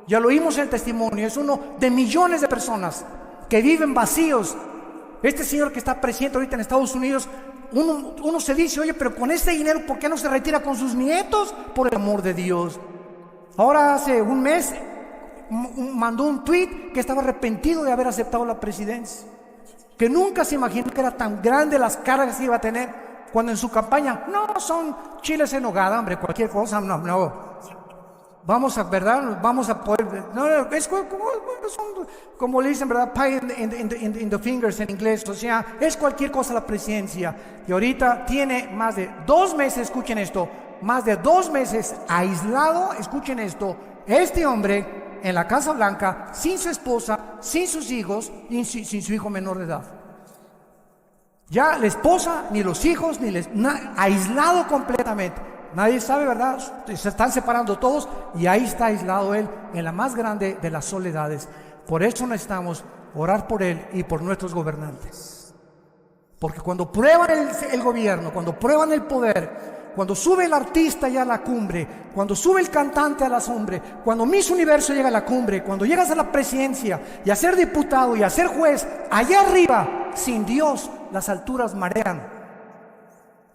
Ya lo oímos en el testimonio, es uno de millones de personas que viven vacíos. Este señor que está presidente ahorita en Estados Unidos, uno se dice: oye, pero con este dinero, ¿por qué no se retira con sus nietos? Por el amor de Dios. Ahora hace un mes mandó un tweet que estaba arrepentido de haber aceptado la presidencia, que nunca se imaginó que era tan grande las cargas que iba a tener, cuando en su campaña, no, son chiles en nogada, hombre, cualquier cosa, no. Vamos a, ¿verdad? Vamos a poder, no, es como le dicen, ¿verdad? Pie in the fingers en inglés, o sea, es cualquier cosa la presidencia. Y ahorita tiene más de 2 meses, escuchen esto, más de 2 meses aislado, escuchen esto, este hombre en la Casa Blanca, sin su esposa, sin sus hijos y sin su hijo menor de edad. Ya la esposa, ni los hijos, aislado completamente. Nadie sabe, ¿verdad? Se están separando todos y ahí está aislado él en la más grande de las soledades. Por eso necesitamos orar por él y por nuestros gobernantes. Porque cuando prueban el gobierno, cuando prueban el poder, cuando sube el artista ya a la cumbre, cuando sube el cantante a la cumbre, cuando Miss Universo llega a la cumbre, cuando llegas a la presidencia y a ser diputado y a ser juez, allá arriba, sin Dios, las alturas marean.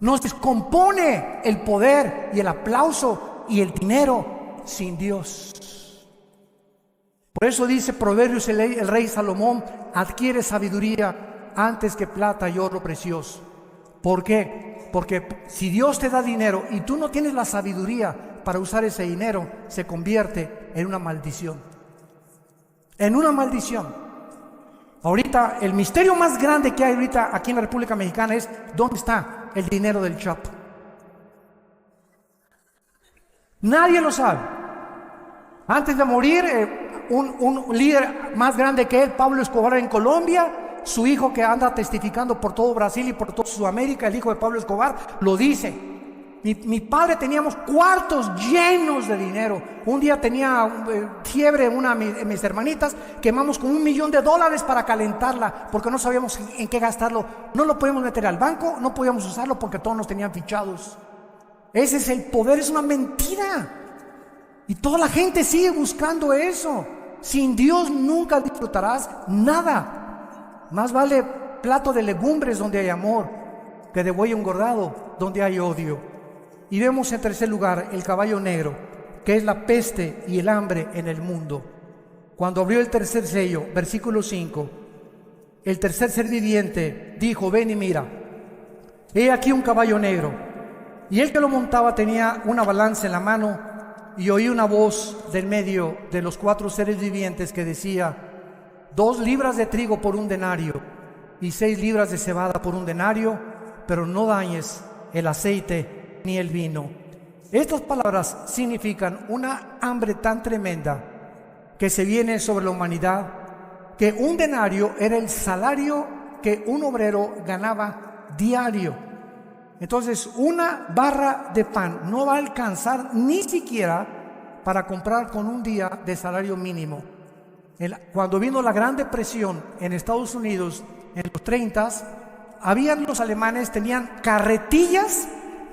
Nos descompone el poder y el aplauso y el dinero sin Dios. Por eso dice Proverbios el rey Salomón: adquiere sabiduría antes que plata y oro precioso. ¿Por qué? Porque si Dios te da dinero y tú no tienes la sabiduría para usar ese dinero, se convierte en una maldición. En una maldición. Ahorita el misterio más grande que hay ahorita aquí en la República Mexicana es: ¿dónde está el dinero del Chapo? Nadie lo sabe. Antes de morir, un líder más grande que él, Pablo Escobar, en Colombia, su hijo, que anda testificando por todo Brasil y por toda Sudamérica, el hijo de Pablo Escobar, lo dice: mi padre teníamos cuartos llenos de dinero. Un día tenía fiebre una de mis hermanitas, quemamos con $1 millón para calentarla, porque no sabíamos en qué gastarlo. No lo podíamos meter al banco, no podíamos usarlo porque todos nos tenían fichados. Ese es el poder, es una mentira. Y toda la gente sigue buscando eso. Sin Dios nunca disfrutarás nada. Más vale plato de legumbres donde hay amor, que de buey engordado donde hay odio. Y vemos en tercer lugar el caballo negro, que es la peste y el hambre en el mundo. Cuando abrió el tercer sello, versículo 5, el tercer ser viviente dijo: ven y mira, he aquí un caballo negro, y el que lo montaba tenía una balanza en la mano, y oí una voz del medio de los 4 seres vivientes que decía: 2 libras de trigo por 1 denario, y 6 libras de cebada por 1 denario, pero no dañes el aceite ni el vino. Estas palabras significan una hambre tan tremenda que se viene sobre la humanidad, que 1 denario era el salario que un obrero ganaba diario. Entonces, 1 barra de pan no va a alcanzar ni siquiera para comprar con un día de salario mínimo. Cuando vino la Gran Depresión en Estados Unidos en los 30s, los alemanes tenían carretillas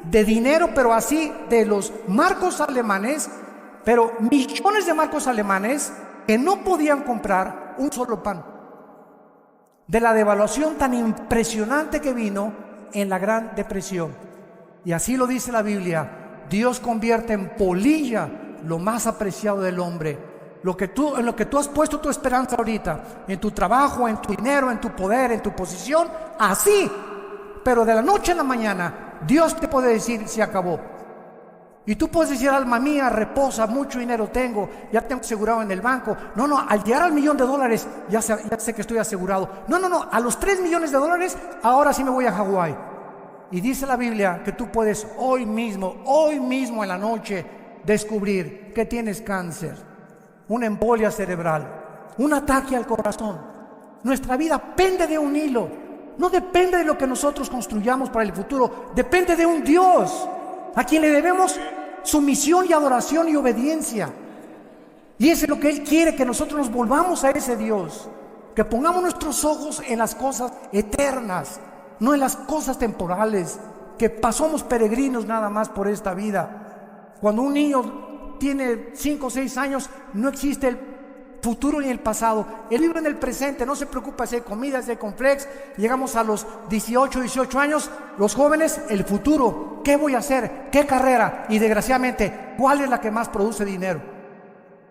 de dinero, pero así de los marcos alemanes, pero millones de marcos alemanes que no podían comprar un solo pan. De la devaluación tan impresionante que vino en la Gran Depresión. Y así lo dice la Biblia: Dios convierte en polilla lo más apreciado del hombre. En lo que tú has puesto tu esperanza ahorita, en tu trabajo, en tu dinero, en tu poder, en tu posición, así. Pero de la noche a la mañana Dios te puede decir: se acabó. Y tú puedes decir: alma mía, reposa, mucho dinero tengo, ya tengo asegurado en el banco. No, al llegar al $1 millón ya sé que estoy asegurado. No, a los $3 millones, ahora sí me voy a Hawái. Y dice la Biblia que tú puedes hoy mismo en la noche, descubrir que tienes cáncer, una embolia cerebral, un ataque al corazón. Nuestra vida pende de un hilo. No depende de lo que nosotros construyamos para el futuro, depende de un Dios a quien le debemos sumisión y adoración y obediencia. Y eso es lo que Él quiere, que nosotros nos volvamos a ese Dios, que pongamos nuestros ojos en las cosas eternas, no en las cosas temporales, que pasamos peregrinos nada más por esta vida. Cuando un niño tiene 5 o 6 años, no existe el futuro ni el pasado. Él vive en el presente, no se preocupa si hay comida, si hay complex. Llegamos a los 18 años, los jóvenes, el futuro, ¿qué voy a hacer? ¿Qué carrera? Y desgraciadamente, ¿cuál es la que más produce dinero?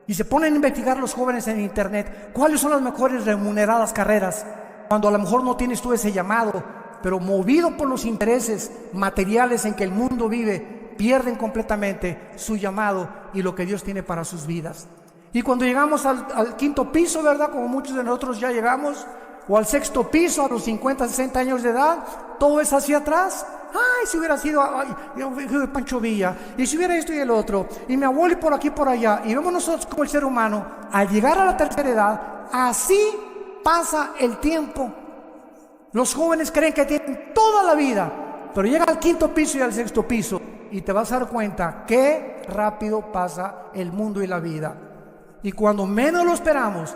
Y se ponen a investigar los jóvenes en internet, ¿cuáles son las mejores remuneradas carreras? Cuando a lo mejor no tienes tú ese llamado, pero movido por los intereses materiales en que el mundo vive, pierden completamente su llamado y lo que Dios tiene para sus vidas. Y cuando llegamos al 5.º piso, ¿verdad? Como muchos de nosotros ya llegamos, o al 6.º piso a los 50, 60 años de edad, todo es hacia atrás. Ay, si hubiera sido hijo de Pancho Villa, y si hubiera esto y el otro, y mi abuelo y por aquí y por allá. Y vemos nosotros como el ser humano, al llegar a la tercera edad, así pasa el tiempo. Los jóvenes creen que tienen toda la vida, pero llega al 5.º piso y al 6.º piso, y te vas a dar cuenta qué rápido pasa el mundo y la vida. Y cuando menos lo esperamos,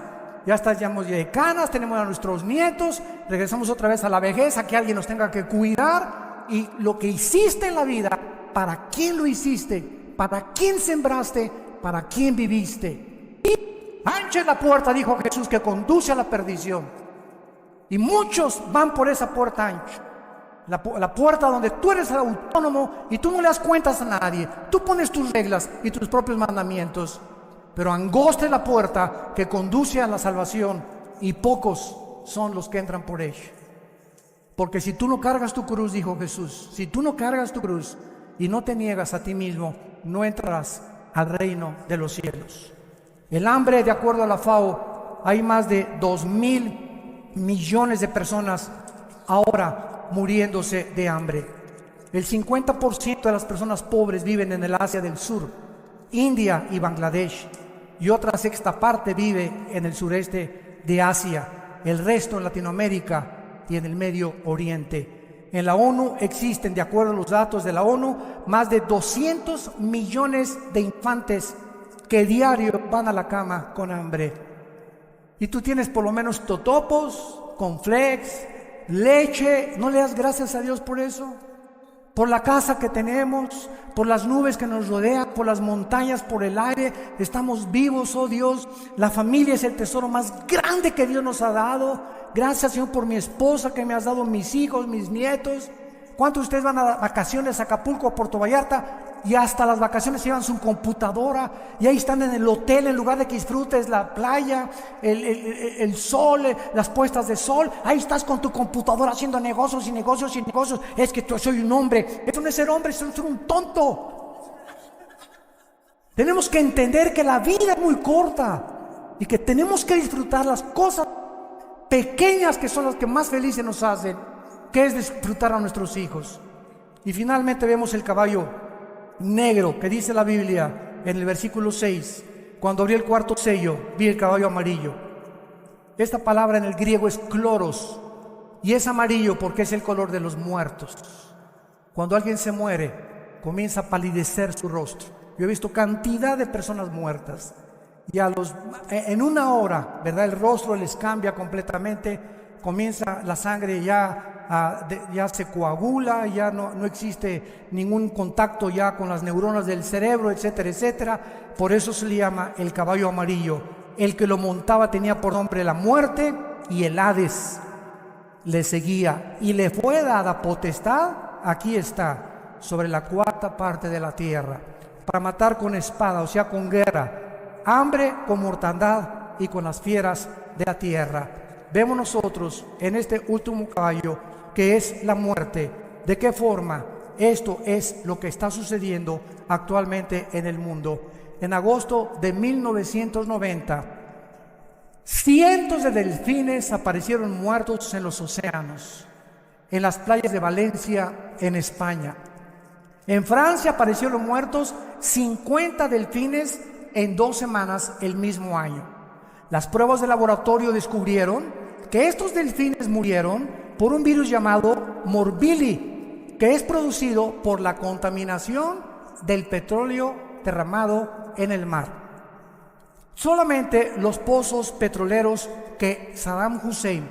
Ya estamos ya de canas, tenemos a nuestros nietos, regresamos otra vez a la vejez, a que alguien nos tenga que cuidar. Y lo que hiciste en la vida, ¿para quién lo hiciste? ¿Para quién sembraste? ¿Para quién viviste? Y ancha es la puerta, dijo Jesús, que conduce a la perdición. Y muchos van por esa puerta ancha. La puerta donde tú eres autónomo y tú no le das cuentas a nadie. Tú pones tus reglas y tus propios mandamientos. Pero angosta es la puerta que conduce a la salvación y pocos son los que entran por ella. Porque si tú no cargas tu cruz, dijo Jesús, si tú no cargas tu cruz y no te niegas a ti mismo, no entrarás al reino de los cielos. El hambre, de acuerdo a la FAO, hay más de 2.000 millones de personas ahora muriéndose de hambre. El 50% de las personas pobres viven en el Asia del Sur, India y Bangladesh, y otra sexta parte vive en el sureste de Asia, el resto en Latinoamérica y en el Medio Oriente. En la ONU existen, de acuerdo a los datos de la ONU, más de 200 millones de infantes que diario van a la cama con hambre. Y tú tienes por lo menos totopos, cornflakes, leche. ¿No le das gracias a Dios por eso? Por la casa que tenemos, por las nubes que nos rodean, por las montañas, por el aire. Estamos vivos, oh Dios. La familia es el tesoro más grande que Dios nos ha dado. Gracias, Señor, por mi esposa que me has dado, mis hijos, mis nietos. ¿Cuántos de ustedes van a vacaciones a Acapulco, a Puerto Vallarta? Y hasta las vacaciones llevan su computadora y ahí están en el hotel, en lugar de que disfrutes la playa, el sol, las puestas de sol. Ahí estás con tu computadora haciendo negocios y negocios y negocios. Es que soy un hombre. Eso no es ser hombre, eso es ser un tonto. Tenemos que entender que la vida es muy corta y que tenemos que disfrutar las cosas pequeñas que son las que más felices nos hacen, que es disfrutar a nuestros hijos. Y finalmente vemos el caballo negro, que dice la Biblia en el versículo 6, cuando abrí el cuarto sello, vi el caballo amarillo. Esta palabra en el griego es kloros, y es amarillo porque es el color de los muertos. Cuando alguien se muere, comienza a palidecer su rostro. Yo he visto cantidad de personas muertas, y en una hora, ¿verdad? El rostro les cambia completamente, comienza la sangre ya se coagula, ya no existe ningún contacto ya con las neuronas del cerebro, etcétera, etcétera. Por eso se le llama el caballo amarillo. El que lo montaba tenía por nombre la muerte, y el Hades le seguía, y le fue dada potestad, aquí está, sobre la cuarta parte de la tierra, para matar con espada, o sea, con guerra, hambre, con mortandad y con las fieras de la tierra. Vemos nosotros en este último caballo que es la muerte. ¿De qué forma? Esto es lo que está sucediendo actualmente en el mundo. En agosto de 1990, cientos de delfines aparecieron muertos en los océanos, en las playas de Valencia, en España. En Francia aparecieron muertos 50 delfines en 2 semanas el mismo año. Las pruebas de laboratorio descubrieron que estos delfines murieron por un virus llamado Morbilli, que es producido por la contaminación del petróleo derramado en el mar. Solamente los pozos petroleros que Saddam Hussein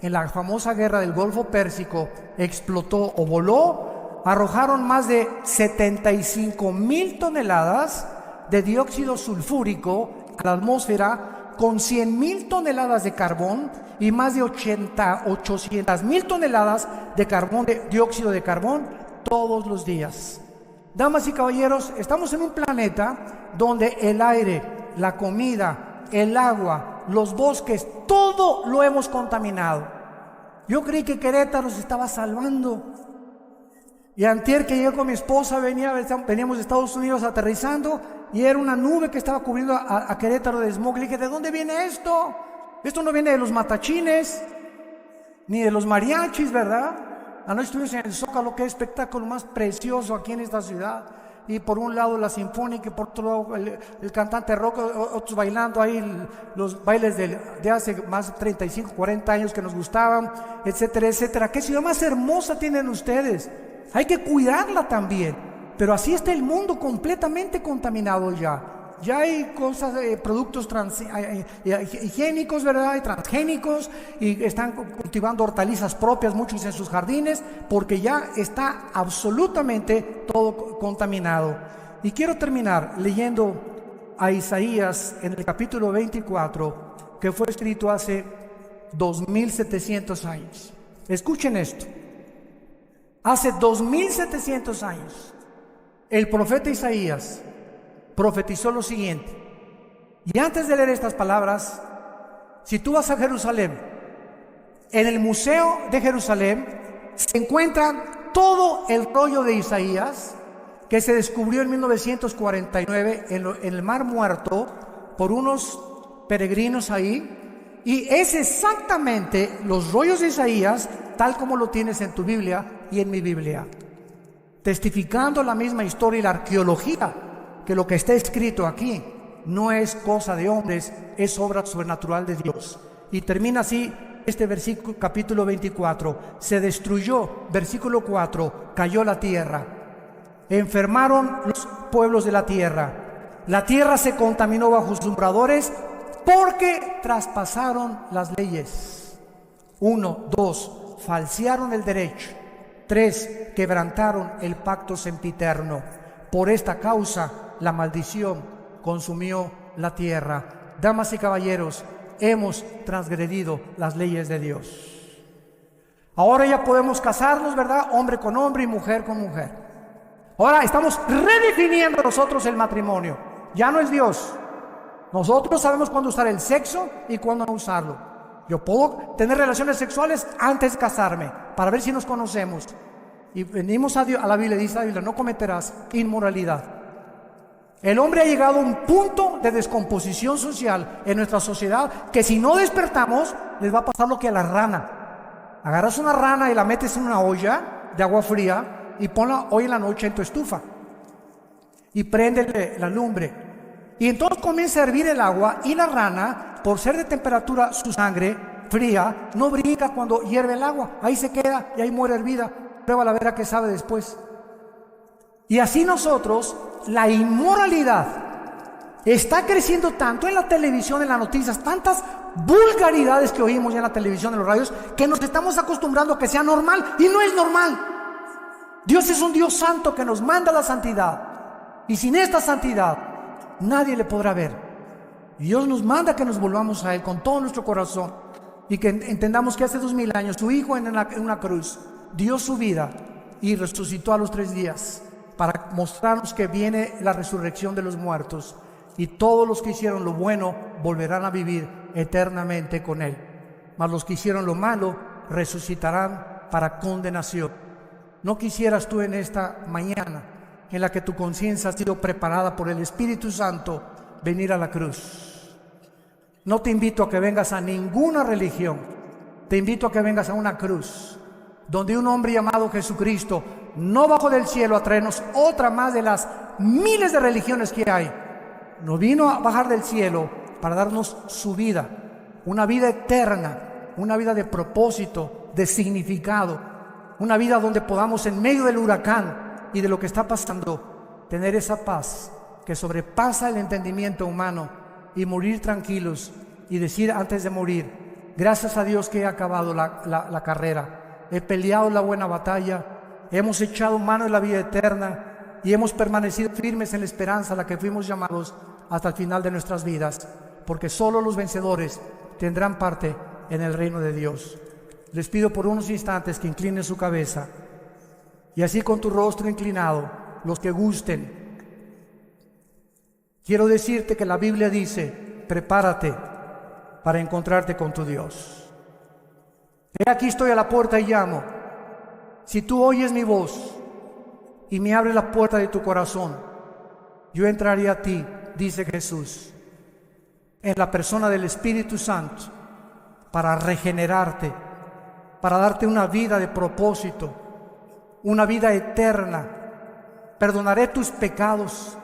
en la famosa guerra del Golfo Pérsico explotó o voló, arrojaron más de 75,000 toneladas de dióxido sulfúrico a la atmósfera, con 100,000 toneladas de carbón y más de 800,000 toneladas de dióxido de carbón todos los días. Damas y caballeros, estamos en un planeta donde el aire, la comida, el agua, los bosques, todo lo hemos contaminado. Yo creí que Querétaro se estaba salvando. Y antier que llegué con mi esposa, veníamos de Estados Unidos aterrizando, y era una nube que estaba cubriendo a Querétaro de smog. Le dije, ¿de dónde viene esto? Esto no viene de los matachines, ni de los mariachis, ¿verdad? Anoche estuvimos en el Zócalo, que espectáculo más precioso aquí en esta ciudad. Y por un lado la sinfónica, y por otro lado el cantante rock, otros bailando ahí los bailes de hace más de 35, 40 años que nos gustaban, etcétera, etcétera. ¿Qué ciudad más hermosa tienen ustedes? Hay que cuidarla también. Pero así está el mundo completamente contaminado ya. Ya hay cosas, productos higiénicos, ¿verdad? Y transgénicos, y están cultivando hortalizas propias muchos en sus jardines, porque ya está absolutamente todo contaminado. Y quiero terminar leyendo a Isaías en el capítulo 24, que fue escrito hace 2700 años. Escuchen esto. Hace 2700 años, el profeta Isaías profetizó lo siguiente. Y antes de leer estas palabras, si tú vas a Jerusalén, en el Museo de Jerusalén se encuentra todo el rollo de Isaías que se descubrió en 1949 en el Mar Muerto por unos peregrinos ahí, y es exactamente los rollos de Isaías tal como lo tienes en tu Biblia y en mi Biblia, testificando la misma historia y la arqueología, que lo que está escrito aquí no es cosa de hombres, es obra sobrenatural de Dios. Y termina así este versículo, capítulo 24. Se destruyó, versículo 4, cayó la tierra, enfermaron los pueblos de la tierra se contaminó bajo sus umbradores, porque traspasaron las leyes. 1, 2, falsearon el derecho. 3, quebrantaron el pacto sempiterno. Por esta causa la maldición consumió la tierra. Damas y caballeros, hemos transgredido las leyes de Dios. Ahora ya podemos casarnos, ¿verdad? Hombre con hombre y mujer con mujer. Ahora estamos redefiniendo nosotros el matrimonio. Ya no es Dios. Nosotros sabemos cuándo usar el sexo y cuándo no usarlo. Yo puedo tener relaciones sexuales antes de casarme, para ver si nos conocemos. Y venimos a la Biblia, dice la Biblia, no cometerás inmoralidad. El hombre ha llegado a un punto de descomposición social en nuestra sociedad, que si no despertamos, les va a pasar lo que a la rana. Agarras una rana y la metes en una olla de agua fría y ponla hoy en la noche en tu estufa y préndele la lumbre. Y entonces comienza a hervir el agua, y la rana, por ser de temperatura su sangre fría, no brinca cuando hierve el agua. Ahí se queda y ahí muere hervida. Pruébala a ver a qué sabe después. Y así nosotros, la inmoralidad está creciendo tanto en la televisión, en las noticias, tantas vulgaridades que oímos ya en la televisión, en los radios, que nos estamos acostumbrando a que sea normal, y no es normal. Dios es un Dios santo que nos manda la santidad, y sin esta santidad nadie le podrá ver. Dios nos manda que nos volvamos a Él con todo nuestro corazón, y que entendamos que hace 2000 años su Hijo en una cruz dio su vida y resucitó a los 3 días para mostrarnos que viene la resurrección de los muertos, y todos los que hicieron lo bueno volverán a vivir eternamente con Él, mas los que hicieron lo malo resucitarán para condenación. ¿No quisieras tú en esta mañana, en la que tu conciencia ha sido preparada por el Espíritu Santo, venir a la cruz? No te invito a que vengas a ninguna religión, te invito a que vengas a una cruz, donde un hombre llamado Jesucristo no bajó del cielo a traernos otra más de las miles de religiones que hay. No vino a bajar del cielo para darnos su vida, una vida eterna, una vida de propósito, de significado, una vida donde podamos, en medio del huracán y de lo que está pasando, tener esa paz que sobrepasa el entendimiento humano, y morir tranquilos y decir antes de morir: gracias a Dios que he acabado la carrera, he peleado la buena batalla, hemos echado mano de la vida eterna y hemos permanecido firmes en la esperanza a la que fuimos llamados hasta el final de nuestras vidas, porque solo los vencedores tendrán parte en el reino de Dios. Les pido por unos instantes que inclinen su cabeza, y así con tu rostro inclinado, los que gusten, quiero decirte que la Biblia dice: prepárate para encontrarte con tu Dios. He aquí estoy a la puerta y llamo. Si tú oyes mi voz y me abres la puerta de tu corazón, yo entraré a ti, dice Jesús, en la persona del Espíritu Santo, para regenerarte, para darte una vida de propósito, una vida eterna. Perdonaré tus pecados,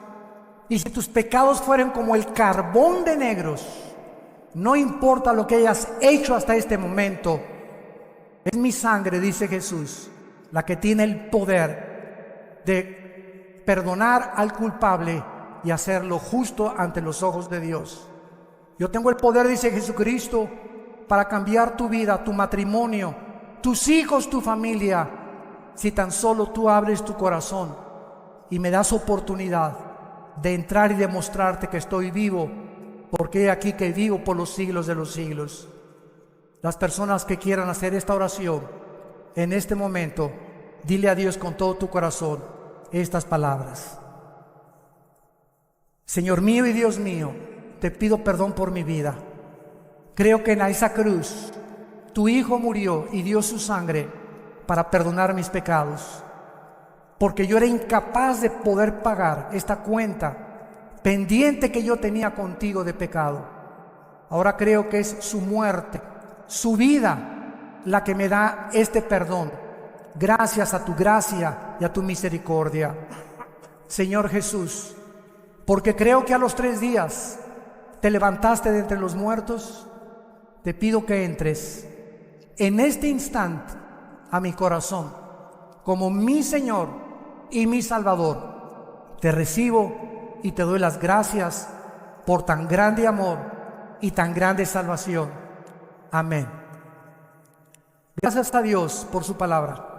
y si tus pecados fueren como el carbón de negros, no importa lo que hayas hecho hasta este momento, es mi sangre, dice Jesús, la que tiene el poder de perdonar al culpable y hacerlo justo ante los ojos de Dios. Yo tengo el poder, dice Jesucristo, para cambiar tu vida, tu matrimonio, tus hijos, tu familia, si tan solo tú abres tu corazón y me das oportunidad de entrar y demostrarte que estoy vivo, porque he aquí que vivo por los siglos de los siglos. Las personas que quieran hacer esta oración en este momento, dile a Dios con todo tu corazón estas palabras. Señor mío y Dios mío, te pido perdón por mi vida. Creo que en esa cruz tu Hijo murió y dio su sangre para perdonar mis pecados, porque yo era incapaz de poder pagar esta cuenta pendiente que yo tenía contigo de pecado. Ahora creo que es su muerte, su vida, la que me da este perdón, gracias a tu gracia y a tu misericordia. Señor Jesús, porque creo que a los 3 días te levantaste de entre los muertos, te pido que entres en este instante a mi corazón como mi Señor y mi Salvador. Te recibo y te doy las gracias por tan grande amor y tan grande salvación. Amén. Gracias a Dios por su palabra.